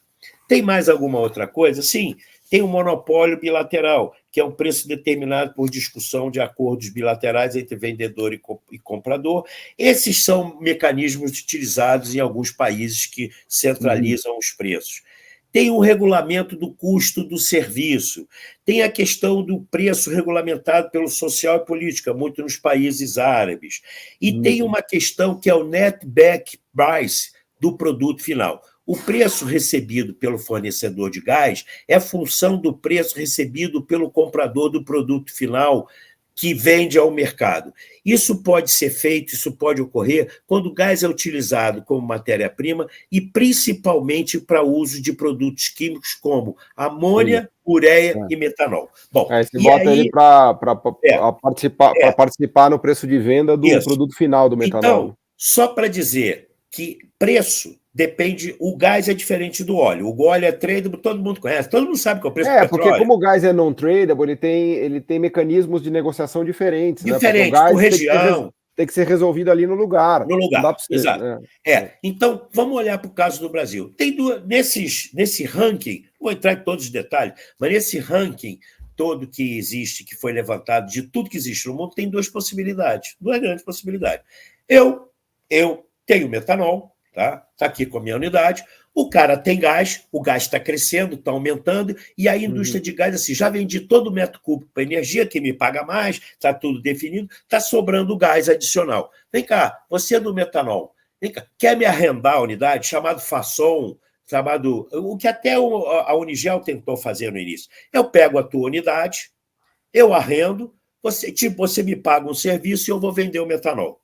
Tem mais alguma outra coisa? Sim, tem um monopólio bilateral, que é um preço determinado por discussão de acordos bilaterais entre vendedor e comprador. Esses são mecanismos utilizados em alguns países que centralizam os preços. Tem o regulamento do custo do serviço, tem a questão do preço regulamentado pelo social e política, muito nos países árabes, e tem uma questão que é o net back price do produto final. O preço recebido pelo fornecedor de gás é função do preço recebido pelo comprador do produto final que vende ao mercado. Isso pode ser feito, isso pode ocorrer quando o gás é utilizado como matéria-prima e principalmente para uso de produtos químicos como amônia, ureia e metanol. Bom, você bota ele para participar no preço de venda do produto final do metanol. Então, só para dizer que preço depende, o gás é diferente do óleo. O óleo é tradable, todo mundo conhece, todo mundo sabe qual é o preço do petróleo. Porque como o gás é non-tradable, ele tem mecanismos de negociação diferentes. Diferente, né? Por região. Tem que ser resolvido ali no lugar. No lugar, ser, exato. Então, vamos olhar para o caso do Brasil. Tem nesse ranking, vou entrar em todos os detalhes, mas nesse ranking todo que existe, que foi levantado, de tudo que existe no mundo, tem duas grandes possibilidades. Eu tenho metanol, tá aqui com a minha unidade, o cara tem gás, o gás está crescendo, está aumentando, e a indústria de gás, assim, já vendi todo o metro cúbico para energia, que me paga mais, está tudo definido, está sobrando gás adicional. Vem cá, você do metanol, vem cá, quer me arrendar a unidade, chamado façon, o que até a Unigel tentou fazer no início. Eu pego a tua unidade, eu arrendo, você me paga um serviço e eu vou vender o metanol.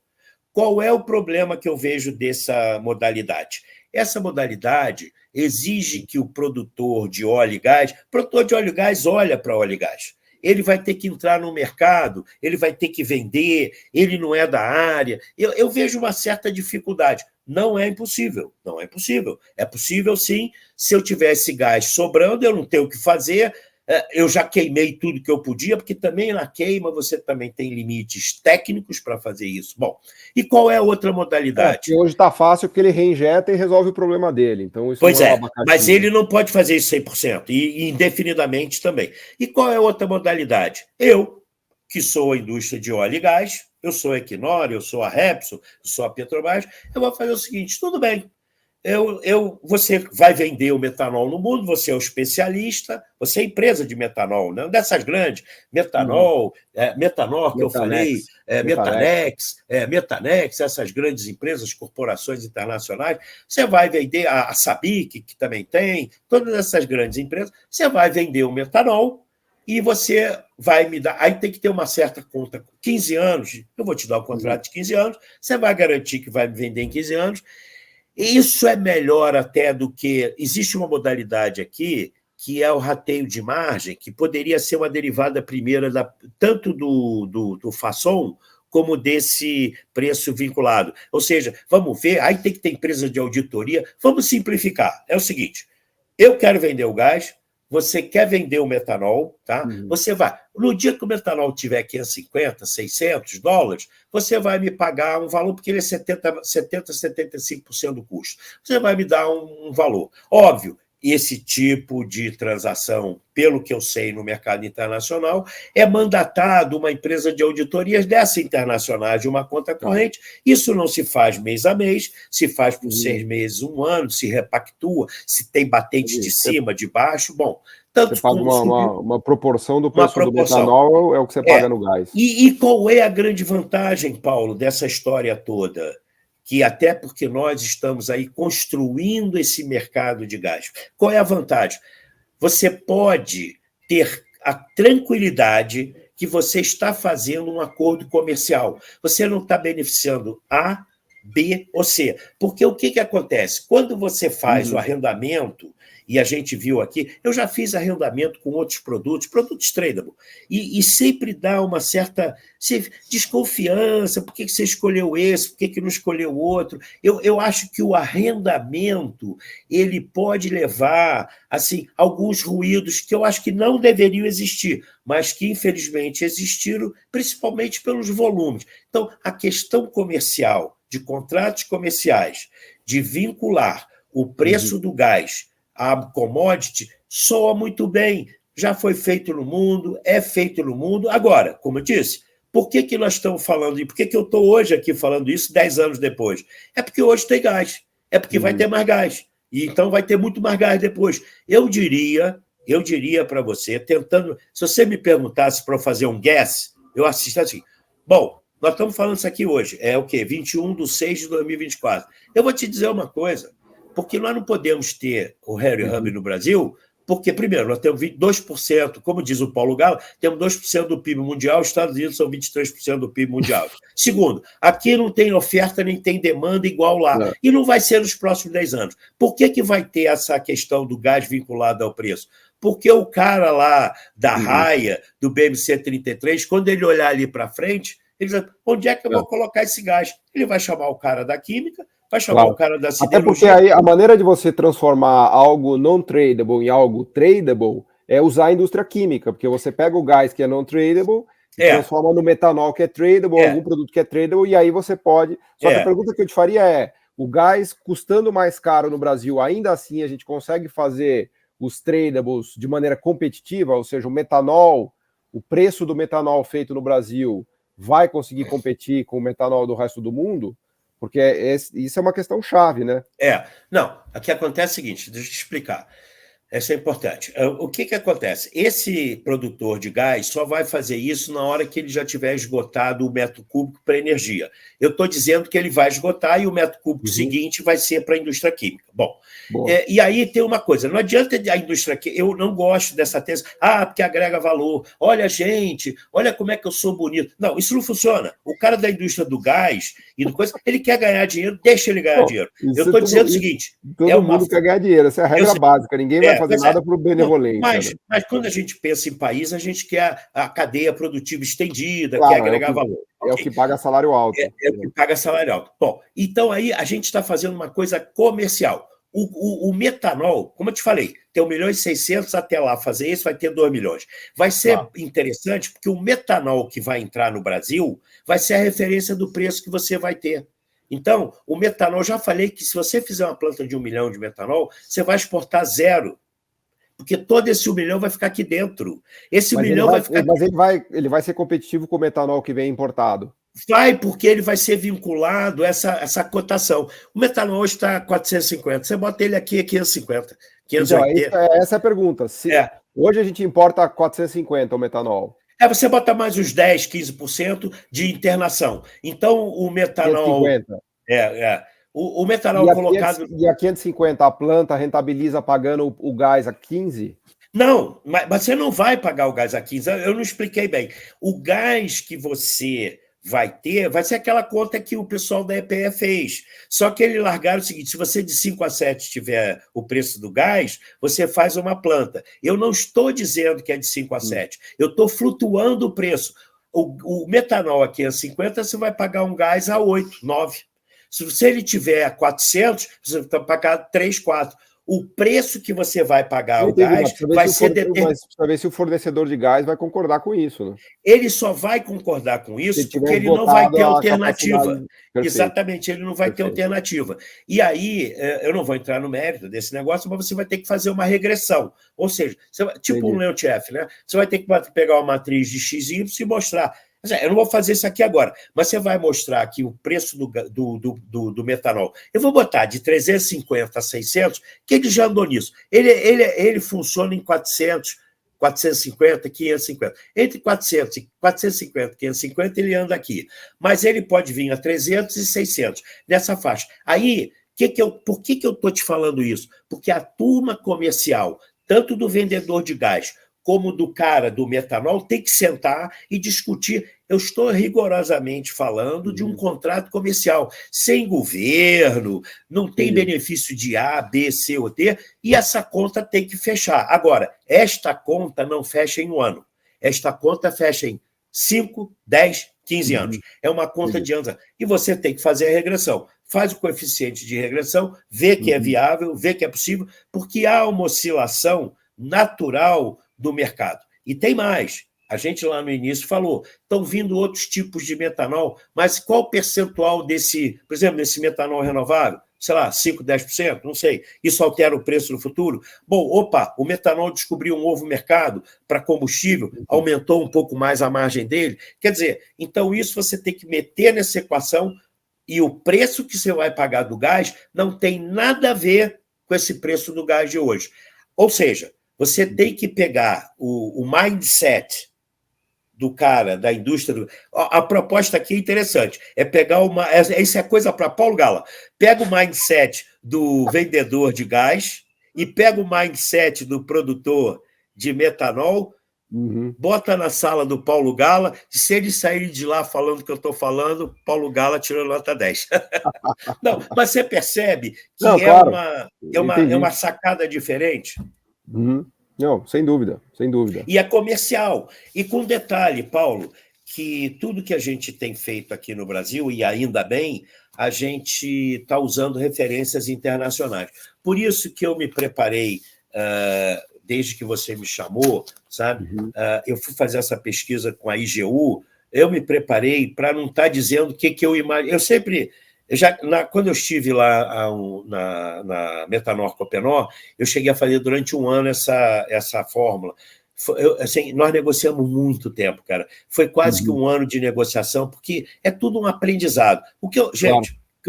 Qual é o problema que eu vejo dessa modalidade? Essa modalidade exige que o produtor de óleo e gás olha para óleo e gás. Ele vai ter que entrar no mercado, ele vai ter que vender, ele não é da área. Eu vejo uma certa dificuldade. Não é impossível, não é impossível. É possível, sim, se eu tivesse gás sobrando, eu não tenho o que fazer, eu já queimei tudo que eu podia, porque também na queima você também tem limites técnicos para fazer isso. Bom, e qual é a outra modalidade? Hoje está fácil porque ele reinjeta e resolve o problema dele. Então, isso pois é, mas ele não pode fazer isso 100%, e indefinidamente também. E qual é a outra modalidade? Eu, que sou a indústria de óleo e gás, eu sou a Equinor, eu sou a Repsol, eu sou a Petrobras, eu vou fazer o seguinte, tudo bem, você vai vender o metanol no mundo, você é o especialista, você é empresa de metanol, né? Dessas grandes, metanol, Metanor, que eu falei, Metanex, essas grandes empresas, corporações internacionais, você vai vender a Sabic, que também tem, todas essas grandes empresas, você vai vender o metanol e você vai me dar, aí tem que ter uma certa conta, 15 anos, eu vou te dar um contrato de 15 anos, você vai garantir que vai me vender em 15 anos. Isso é melhor até do que... Existe uma modalidade aqui, que é o rateio de margem, que poderia ser uma derivada primeira tanto do façon como desse preço vinculado. Ou seja, vamos ver, aí tem que ter empresa de auditoria. Vamos simplificar. É o seguinte, eu quero vender o gás, você quer vender o metanol, tá? Você vai... No dia que o metanol tiver $550, $600, você vai me pagar um valor, porque ele é 70%, 75% do custo. Você vai me dar um valor. Óbvio, esse tipo de transação, pelo que eu sei no mercado internacional, é mandatado uma empresa de auditorias dessa internacional de uma conta corrente. Isso não se faz mês a mês, se faz por 6 meses, 1 ano, se repactua, se tem batente de cima, de baixo. Bom, tanto você paga uma proporção do preço do metanol, é o que você paga no gás. E qual é a grande vantagem, Paulo, dessa história toda? Que até porque nós estamos aí construindo esse mercado de gás. Qual é a vantagem? Você pode ter a tranquilidade que você está fazendo um acordo comercial. Você não está beneficiando A, B ou C. Porque o que acontece? Quando você faz o arrendamento, e a gente viu aqui, eu já fiz arrendamento com outros produtos tradable, e sempre dá uma certa desconfiança, por que você escolheu esse, por que não escolheu o outro? Eu acho que o arrendamento ele pode levar assim, alguns ruídos que eu acho que não deveriam existir, mas que infelizmente existiram, principalmente pelos volumes. Então, a questão comercial, de contratos comerciais, de vincular o preço do gás a commodity, soa muito bem. Já foi feito no mundo, é feito no mundo. Agora, como eu disse, por que nós estamos falando isso? Por que eu estou hoje aqui falando isso 10 anos depois? É porque hoje tem gás. É porque vai ter mais gás. E então vai ter muito mais gás depois. Eu diria para você, tentando... Se você me perguntasse para eu fazer um guess, eu assisto assim. Bom, nós estamos falando isso aqui hoje. É o quê? 21/6/2024. Eu vou te dizer uma coisa. Porque nós não podemos ter o Henry Hub no Brasil, porque, primeiro, nós temos 22%, como diz o Paulo Gala, temos 2% do PIB mundial, os Estados Unidos são 23% do PIB mundial. Segundo, aqui não tem oferta nem tem demanda igual lá, e não vai ser nos próximos 10 anos. Por que vai ter essa questão do gás vinculado ao preço? Porque o cara lá da raia, do BMC 33, quando ele olhar ali para frente, ele diz, onde é que eu vou colocar esse gás? Ele vai chamar o cara da química, vai chamar o cara da siderurgia. Até porque aí a maneira de você transformar algo non-tradable em algo tradable é usar a indústria química, porque você pega o gás que é non-tradable e transforma no metanol que é tradable, algum produto que é tradable, e aí você pode... Só que a pergunta que eu te faria é, o gás custando mais caro no Brasil, ainda assim a gente consegue fazer os tradables de maneira competitiva, ou seja, o metanol, o preço do metanol feito no Brasil vai conseguir competir com o metanol do resto do mundo? Porque isso é uma questão chave, né? Não, aqui acontece o seguinte, deixa eu te explicar. Isso é importante. O que acontece? Esse produtor de gás só vai fazer isso na hora que ele já tiver esgotado o metro cúbico para energia. Eu estou dizendo que ele vai esgotar e o metro cúbico seguinte vai ser para a indústria química. Bom, e aí tem uma coisa, não adianta a indústria química, eu não gosto dessa tese, porque agrega valor, olha gente, olha como é que eu sou bonito. Não, isso não funciona. O cara da indústria do gás e do coisa, ele quer ganhar dinheiro, deixa ele ganhar dinheiro. Eu estou dizendo o seguinte... Todo mundo quer ganhar dinheiro, essa é a regra básica, ninguém vai fazer nada por benevolência. Mas quando a gente pensa em país, a gente quer a cadeia produtiva estendida, quer agregar valor. É o que paga salário alto. É o que paga salário alto. Bom, então aí a gente está fazendo uma coisa comercial. O metanol, como eu te falei, tem 1.600.000, até lá fazer isso vai ter 2 milhões. Vai ser interessante porque o metanol que vai entrar no Brasil vai ser a referência do preço que você vai ter. Então, o metanol, já falei que se você fizer uma planta de 1 milhão de metanol, você vai exportar 0. Porque todo esse 1 milhão vai ficar aqui dentro. Esse 1 milhão vai ficar... Mas ele vai ser competitivo com o metanol que vem importado? Vai, porque ele vai ser vinculado a essa cotação. O metanol hoje está 450, você bota ele aqui a 550, 580. Então, essa é a pergunta. Hoje a gente importa 450 o metanol. Você bota mais uns 10, 15% de internação. Então, o metanol... 550. O metanol colocado... E a 550, a planta rentabiliza pagando o gás a 15? Não, mas você não vai pagar o gás a 15. Eu não expliquei bem. O gás que você vai ter, vai ser aquela conta que o pessoal da EPE fez. Só que eles largaram o seguinte, se você de 5 a 7 tiver o preço do gás, você faz uma planta. Eu não estou dizendo que é de 5 a 7, eu estou flutuando o preço. O metanol aqui a 50, você vai pagar um gás a 8, 9. Se ele tiver a 400, você vai pagar 3, 4. o preço que você vai pagar ao gás vai ser determinado. Mas precisa ver se o fornecedor de gás vai concordar com isso, né? Ele só vai concordar com isso porque ele não vai ter alternativa. Exatamente, ele não vai ter alternativa. E aí, eu não vou entrar no mérito desse negócio, mas você vai ter que fazer uma regressão. Ou seja, tipo um Leuchtef, né? Você vai ter que pegar uma matriz de XY e mostrar. Eu não vou fazer isso aqui agora, mas você vai mostrar aqui o preço do metanol. Eu vou botar de 350 a 600, que ele já andou nisso. Ele funciona em 400, 450, 550. Entre 450 e 550 ele anda aqui. Mas ele pode vir a 300 e 600, nessa faixa. Aí, por que eu estou te falando isso? Porque a turma comercial, tanto do vendedor de gás, como do cara do metanol, tem que sentar e discutir. Eu estou rigorosamente falando de um contrato comercial, sem governo, não tem benefício de A, B, C ou D, e essa conta tem que fechar. Agora, esta conta não fecha em um ano. Esta conta fecha em 5, 10, 15 anos. É uma conta de anos. E você tem que fazer a regressão. Faz o coeficiente de regressão, vê que é viável, vê que é possível, porque há uma oscilação natural do mercado. E tem mais. A gente lá no início falou, estão vindo outros tipos de metanol, mas qual o percentual desse, por exemplo, desse metanol renovável? Sei lá, 5%, 10%, não sei. Isso altera o preço no futuro? Bom, o metanol descobriu um novo mercado para combustível, aumentou um pouco mais a margem dele. Quer dizer, então isso você tem que meter nessa equação e o preço que você vai pagar do gás não tem nada a ver com esse preço do gás de hoje. Ou seja, você tem que pegar o mindset do cara, da indústria. A proposta aqui é interessante. É pegar uma. Isso é coisa para Paulo Gala. Pega o mindset do vendedor de gás e pega o mindset do produtor de metanol, bota na sala do Paulo Gala. Se eles saírem de lá falando o que eu estou falando, Paulo Gala tirou nota 10. Não, mas você percebe que não, claro. é uma sacada diferente. Não, sem dúvida, sem dúvida. E é comercial. E com detalhe, Paulo, que tudo que a gente tem feito aqui no Brasil, e ainda bem, a gente está usando referências internacionais. Por isso que eu me preparei, desde que você me chamou, sabe? Eu fui fazer essa pesquisa com a IGU, eu me preparei para não estar dizendo o que eu imagino. Eu sempre... quando eu estive lá na Metanor Copenor, eu cheguei a fazer durante um ano essa fórmula. Assim, nós negociamos muito tempo, cara. Foi quase que um ano de negociação, porque é tudo um aprendizado. O que eu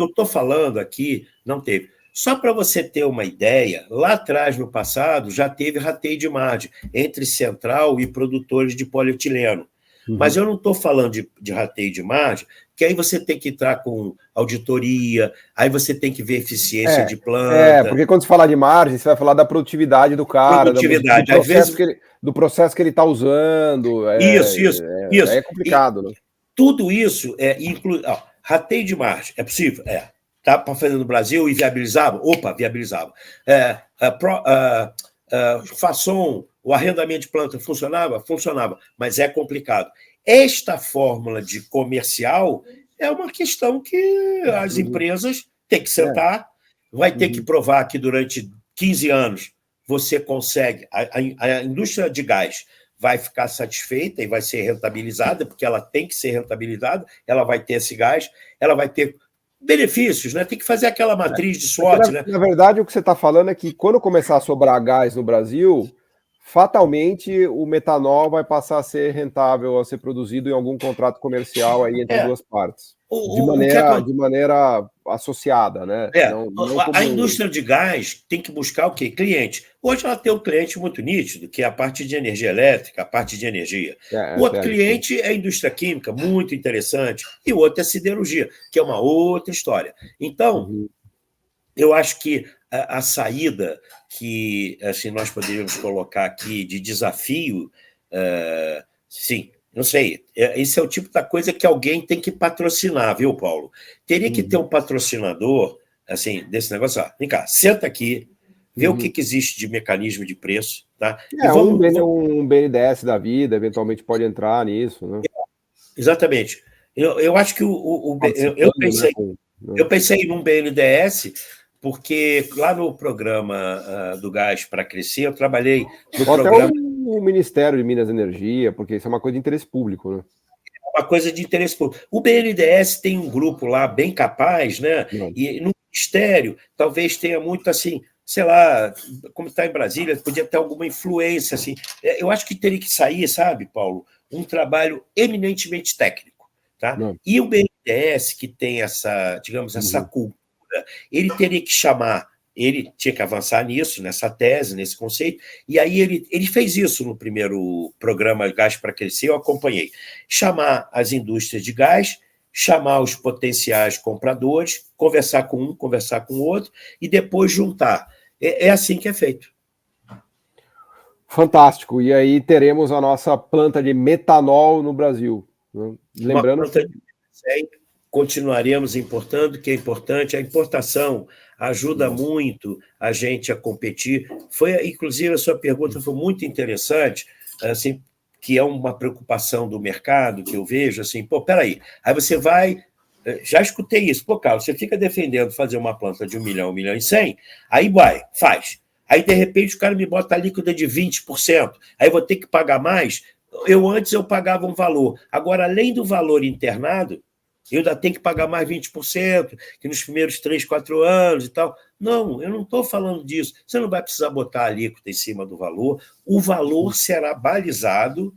estou falando aqui não teve. Só para você ter uma ideia, lá atrás, no passado, já teve rateio de margem entre central e produtores de polietileno. Mas eu não estou falando de rateio de margem, que aí você tem que entrar com auditoria, aí você tem que ver eficiência de planta. Porque quando você fala de margem, você vai falar da produtividade do cara, do processo que ele está usando. Isso. É complicado. Né? Tudo isso inclui. Rateio de margem, é possível? Tá para fazer no Brasil e viabilizava? Opa, viabilizava. Façon, o arrendamento de planta funcionava? Funcionava, mas é complicado. Esta fórmula de comercial é uma questão que as empresas têm que sentar, vai ter que provar que durante 15 anos você consegue, a indústria de gás vai ficar satisfeita e vai ser rentabilizada, porque ela tem que ser rentabilizada, ela vai ter esse gás, ela vai ter benefícios, né? Tem que fazer aquela matriz de SWOT, né? Na verdade, o que você está falando é que quando começar a sobrar gás no Brasil, fatalmente o metanol vai passar a ser rentável, a ser produzido em algum contrato comercial aí entre duas partes. De maneira associada, né? A indústria de gás tem que buscar o quê? Cliente. Hoje ela tem um cliente muito nítido, que é a parte de energia elétrica, a parte de energia. O outro cliente é a indústria química, muito interessante, e o outro é a siderurgia, que é uma outra história. Então, eu acho que a saída que assim, nós poderíamos colocar aqui de desafio, sim, não sei, esse é o tipo da coisa que alguém tem que patrocinar, viu, Paulo? Teria que ter um patrocinador, assim, desse negócio, vem cá, senta aqui, vê o que existe de mecanismo de preço, tá? Um BNDES da vida, eventualmente pode entrar nisso, né? Exatamente. Eu acho que eu pensei num BNDES, porque lá no programa do Gás para Crescer, eu trabalhei no Ou programa... até o Ministério de Minas e Energia, porque isso é uma coisa de interesse público, né? Uma coisa de interesse público. O BNDES tem um grupo lá bem capaz, né? Não. E no Ministério talvez tenha muito assim, sei lá, como está em Brasília, podia ter alguma influência assim. Eu acho que teria que sair, sabe, Paulo, um trabalho eminentemente técnico, tá? Não. E o BNDES, que tem essa, digamos, essa cultura, ele teria que chamar, ele tinha que avançar nisso, nessa tese, nesse conceito, e aí ele fez isso no primeiro programa Gás para Crescer, eu acompanhei. Chamar as indústrias de gás, chamar os potenciais compradores, conversar com um, conversar com o outro, e depois juntar. É assim que é feito. Fantástico. E aí teremos a nossa planta de metanol no Brasil, né? Lembrando uma planta de 100, continuaremos importando, que é importante. A importação ajuda muito a gente a competir. Inclusive, a sua pergunta foi muito interessante, assim, que é uma preocupação do mercado, que eu vejo, assim, pô, peraí, aí você vai... Já escutei isso. Pô, Carlos, você fica defendendo fazer uma planta de 1 milhão, 1 milhão e 100, aí vai, faz. Aí, de repente, o cara me bota a líquida de 20%, aí eu vou ter que pagar mais. Antes eu pagava um valor. Agora, além do valor internado, eu ainda tenho que pagar mais 20%, que nos primeiros 3, 4 anos e tal. Não, eu não estou falando disso. Você não vai precisar botar a alíquota em cima do valor. O valor será balizado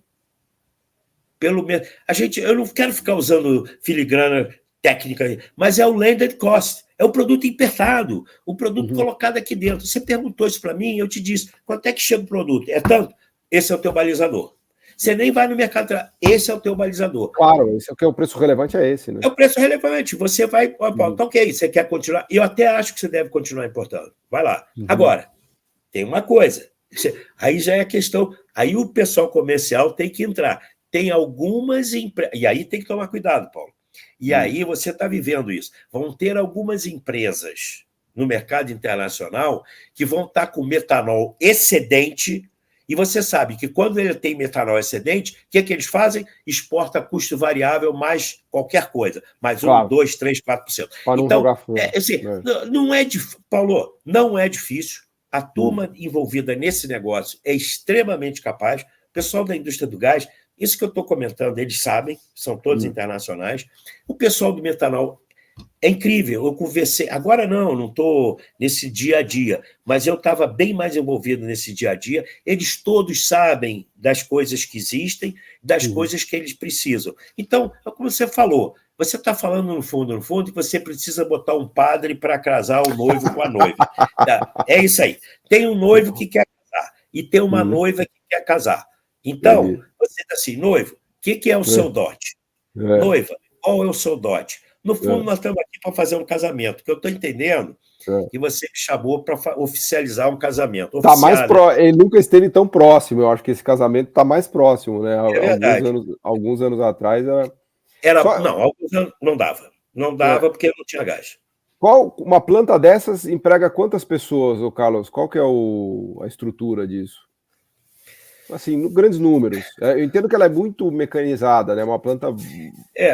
pelo mesmo. Eu não quero ficar usando filigrana técnica, mas é o landed cost, é o produto importado, o produto colocado aqui dentro. Você perguntou isso para mim, eu te disse, quanto é que chega o produto? É tanto? Esse é o teu balizador. Você nem vai no mercado, esse é o teu balizador. Claro, esse é o preço relevante, é esse, né? É o preço relevante. Você vai... Então, ok, você quer continuar? Eu até acho que você deve continuar importando. Vai lá. Agora, tem uma coisa. Aí já é a questão... Aí o pessoal comercial tem que entrar. Tem algumas empresas... E aí tem que tomar cuidado, Paulo. E aí você está vivendo isso. Vão ter algumas empresas no mercado internacional que vão estar com metanol excedente. E você sabe que quando ele tem metanol excedente, o que eles fazem? Exporta custo variável mais qualquer coisa. Mais 1, 2, 3, 4%. Para não jogar fora. Não é difícil, Paulo, não é difícil. A turma envolvida nesse negócio é extremamente capaz. O pessoal da indústria do gás, isso que eu estou comentando, eles sabem, são todos internacionais. O pessoal do metanol é incrível, eu conversei, agora não estou nesse dia a dia, mas eu estava bem mais envolvido nesse dia a dia, eles todos sabem das coisas que existem, das coisas que eles precisam. Então, como você falou, você está falando no fundo, que você precisa botar um padre para casar o noivo com a noiva. Tá? É isso aí. Tem um noivo que quer casar e tem uma noiva que quer casar. Então, você diz assim, noivo, o que é o seu dote? Noiva, qual é o seu dote? No fundo, nós estamos aqui para fazer um casamento, que eu estou entendendo que você me chamou para oficializar um casamento. Tá mais Ele nunca esteve tão próximo, eu acho que esse casamento está mais próximo, né? É verdade. Alguns anos atrás Não, alguns anos não dava. Não dava porque não tinha gás. Uma planta dessas emprega quantas pessoas, Carlos? Qual que é a estrutura disso? Assim, grandes números. Eu entendo que ela é muito mecanizada, né? Uma planta,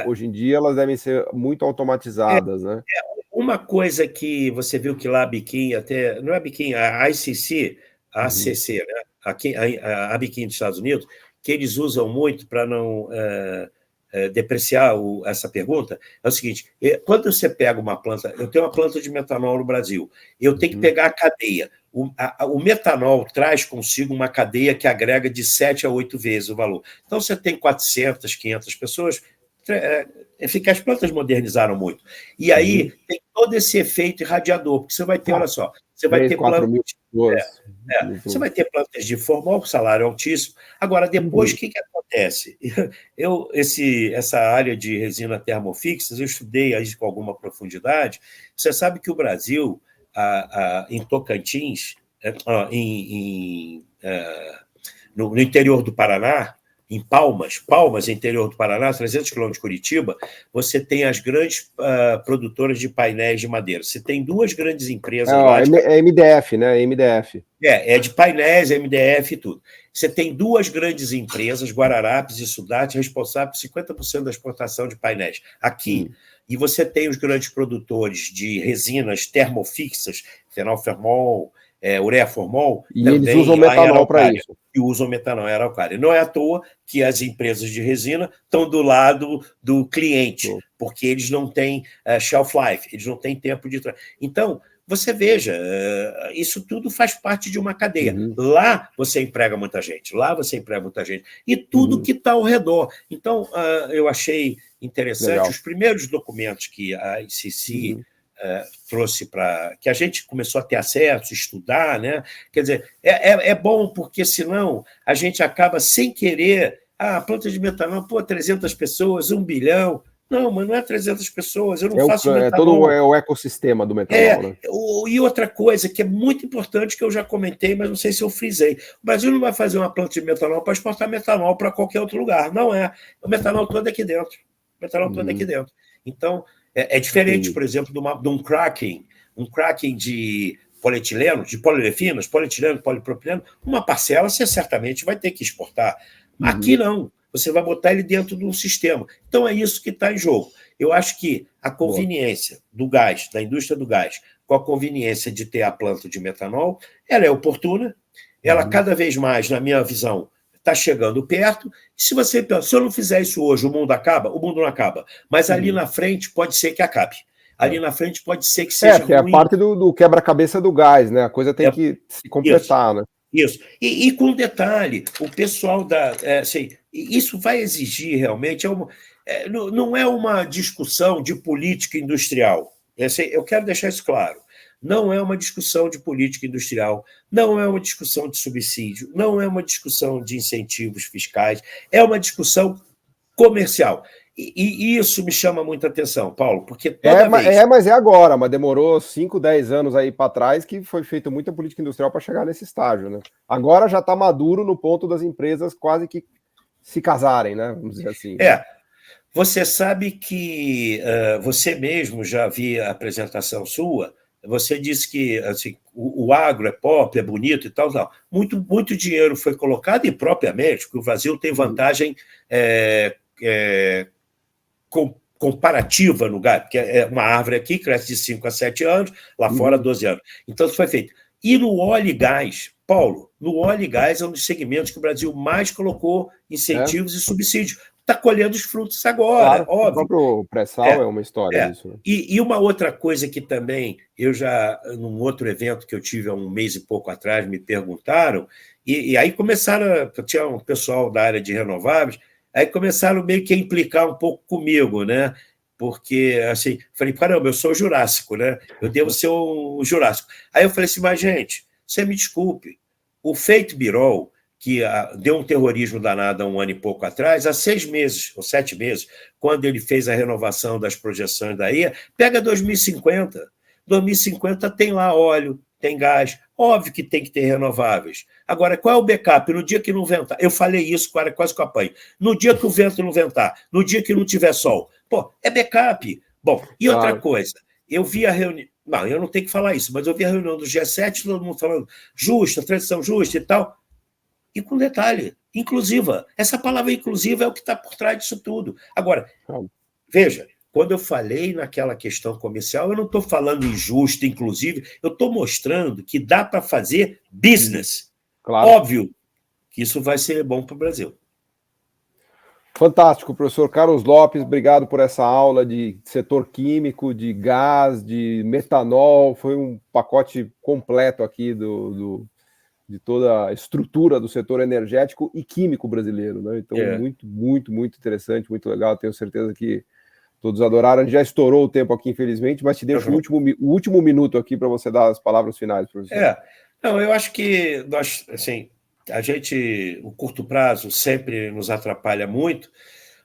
hoje em dia, elas devem ser muito automatizadas, né? Uma coisa que você viu que lá a Biquim, até, não é a Biquim, a ICC, a ACC, né? A Biquim dos Estados Unidos, que eles usam muito para não depreciar essa pergunta, é o seguinte, quando você pega uma planta, eu tenho uma planta de metanol no Brasil, eu tenho que pegar a cadeia. O metanol traz consigo uma cadeia que agrega de 7 a 8 vezes o valor. Então, você tem 400, 500 pessoas, as plantas modernizaram muito. E aí tem todo esse efeito irradiador, porque você vai ter, olha só, você vai ter plantas... Você vai ter plantas de formol, salário altíssimo. Agora, depois, o que acontece? Essa área de resina termofixas, eu estudei aí com alguma profundidade. Você sabe que o Brasil, em Tocantins, no interior do Paraná, em Palmas, interior do Paraná, 300 quilômetros de Curitiba, você tem as grandes produtoras de painéis de madeira. Você tem duas grandes empresas lá. É MDF, né? MDF. É de painéis, MDF e tudo. Você tem duas grandes empresas, Guararapes e Sudate, responsáveis por 50% da exportação de painéis aqui. E você tem os grandes produtores de resinas termofixas, fenolfermol, ureaformol. E eles usam metanol para isso. E usam metanol em Araucária. Não é à toa que as empresas de resina estão do lado do cliente, porque eles não têm shelf life, eles não têm tempo de... Então, você veja, isso tudo faz parte de uma cadeia. Lá você emprega muita gente, e tudo que está ao redor. Então, eu achei interessante os primeiros documentos que a ICC trouxe que a gente começou a ter acesso, estudar, né? Quer dizer, é bom, porque senão a gente acaba sem querer, a planta de metanol, 300 pessoas, 1 bilhão. Não, mas não é 300 pessoas, eu não faço metanol. Todo o ecossistema do metanol, né? E outra coisa que é muito importante, que eu já comentei, mas não sei se eu frisei. O Brasil não vai fazer uma planta de metanol para exportar metanol para qualquer outro lugar. Não é. O metanol todo é aqui dentro. Então, é diferente, por exemplo, de um cracking de polietileno, de poliurefinas, polietileno, polipropileno. Uma parcela você certamente vai ter que exportar. Aqui não. Você vai botar ele dentro de um sistema. Então, é isso que está em jogo. Eu acho que a conveniência do gás, da indústria do gás, com a conveniência de ter a planta de metanol, ela é oportuna, ela cada vez mais, na minha visão, está chegando perto. E se você pensa, se eu não fizer isso hoje, o mundo acaba? O mundo não acaba. Mas ali na frente pode ser que acabe. Ali na frente pode ser que seja ruim. É a parte do quebra-cabeça do gás, né? A coisa tem que se completar, né? Isso. E com um detalhe, o pessoal isso vai exigir realmente, não é uma discussão de política industrial. Eu quero deixar isso claro. Não é uma discussão de política industrial, não é uma discussão de subsídio, não é uma discussão de incentivos fiscais, é uma discussão comercial. E isso me chama muita atenção, Paulo, porque toda vez... Mas é agora, mas demorou 5, 10 anos aí para trás que foi feita muita política industrial para chegar nesse estágio, né? Agora já está maduro no ponto das empresas quase que se casarem, né? Vamos dizer assim. Você sabe que você mesmo já vi a apresentação sua, você disse que assim, o agro é pop, é bonito e tal. Muito dinheiro foi colocado, e propriamente, porque o Brasil tem vantagem comparativa no gás, porque é uma árvore aqui, cresce de 5 a 7 anos, lá fora 12 anos. Então, isso foi feito. E no óleo e gás, Paulo, no óleo e gás é um dos segmentos que o Brasil mais colocou incentivos e subsídios. Está colhendo os frutos agora, óbvio. O próprio pré-sal é uma história disso. Né? E uma outra coisa que também, eu já, num outro evento que eu tive há um mês e pouco atrás, me perguntaram, e aí começaram, tinha um pessoal da área de renováveis, aí começaram meio que a implicar um pouco comigo, né? Porque, assim, falei, caramba, eu sou jurássico, né? Eu devo ser um jurássico. Aí eu falei assim, mas, gente, você me desculpe, o Feito Birol, que deu um terrorismo danado há 1 ano e pouco atrás, há 6 meses ou 7 meses, quando ele fez a renovação das projeções da IA, pega 2050. 2050 tem lá óleo, tem gás, óbvio que tem que ter renováveis. Agora, qual é o backup? No dia que não ventar, eu falei isso quase que eu apanho, no dia que o vento não ventar, no dia que não tiver sol, é backup. Bom, e outra coisa, eu vi a reunião, não, eu não tenho que falar isso, mas eu vi a reunião do G7, todo mundo falando justa, transição justa e tal, e com detalhe, inclusiva. Essa palavra inclusiva é o que está por trás disso tudo. Agora, veja, quando eu falei naquela questão comercial, eu não estou falando injusto, inclusive, eu estou mostrando que dá para fazer business. Claro. Óbvio que isso vai ser bom para o Brasil. Fantástico, professor Carlos Lopes, obrigado por essa aula de setor químico, de gás, de metanol, foi um pacote completo aqui de toda a estrutura do setor energético e químico brasileiro, né? Então, muito interessante, muito legal, tenho certeza que todos adoraram. A gente já estourou o tempo aqui, infelizmente, mas te deixo o último minuto aqui para você dar as palavras finais, professor. Não, eu acho que nós, assim, o curto prazo sempre nos atrapalha muito,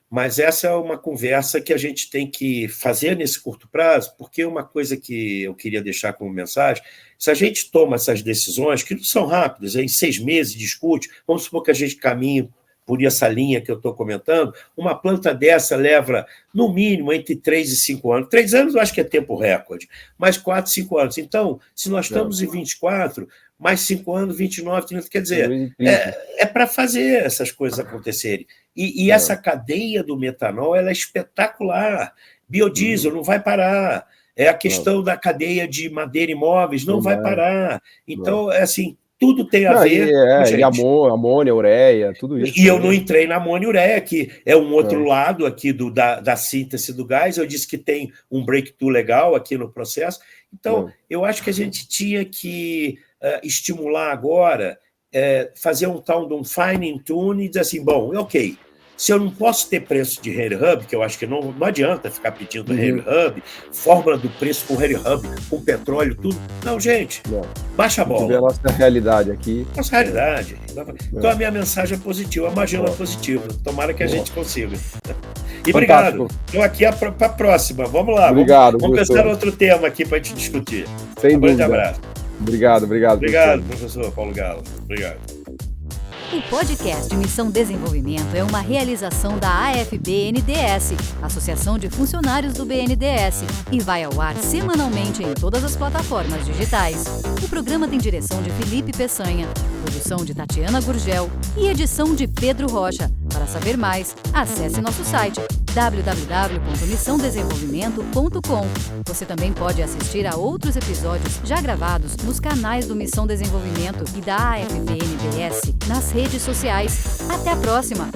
mas essa é uma conversa que a gente tem que fazer nesse curto prazo, porque uma coisa que eu queria deixar como mensagem, se a gente toma essas decisões, que não são rápidas, em 6 meses discute, vamos supor que a gente caminhe por essa linha que eu estou comentando, uma planta dessa leva, no mínimo, entre 3 e 5 anos. 3 anos eu acho que é tempo recorde, mas 4, 5 anos. Então, se nós estamos em 24, mais 5 anos, 29, 30, quer dizer, é para fazer essas coisas acontecerem. E essa cadeia do metanol ela é espetacular. Biodiesel não vai parar. É a questão da cadeia de madeira e móveis, não vai parar. Então, é assim, tudo tem a ver com gente. E amônia, ureia, tudo isso. E eu não entrei na amônia e ureia, que é um outro lado aqui da síntese do gás. Eu disse que tem um breakthrough legal aqui no processo. Então, eu acho que a gente tinha que estimular agora, fazer um tal de um fine tune e dizer assim, bom, ok, se eu não posso ter preço de Henry Hub, que eu acho que não adianta ficar pedindo Henry Hub, fórmula do preço com Henry Hub, com petróleo, tudo. Não, gente, baixa a bola. Ver a nossa realidade aqui. Nossa realidade. Então a minha mensagem é positiva, a Magela é positiva. Tomara que a gente consiga. E obrigado. Estou aqui para a próxima. Vamos lá. Obrigado. Vamos pensar em outro tema aqui para a gente discutir. Sem dúvida. Um grande abraço. Obrigado. Obrigado, professor Paulo Gala. Obrigado. O podcast Missão Desenvolvimento é uma realização da AFB-NDS, Associação de Funcionários do BNDES, e vai ao ar semanalmente em todas as plataformas digitais. O programa tem direção de Felipe Peçanha, produção de Tatiana Gurgel e edição de Pedro Rocha. Para saber mais, acesse nosso site www.missãodesenvolvimento.com. Você também pode assistir a outros episódios já gravados nos canais do Missão Desenvolvimento e da AFB-NDS nas redes sociais. Até a próxima!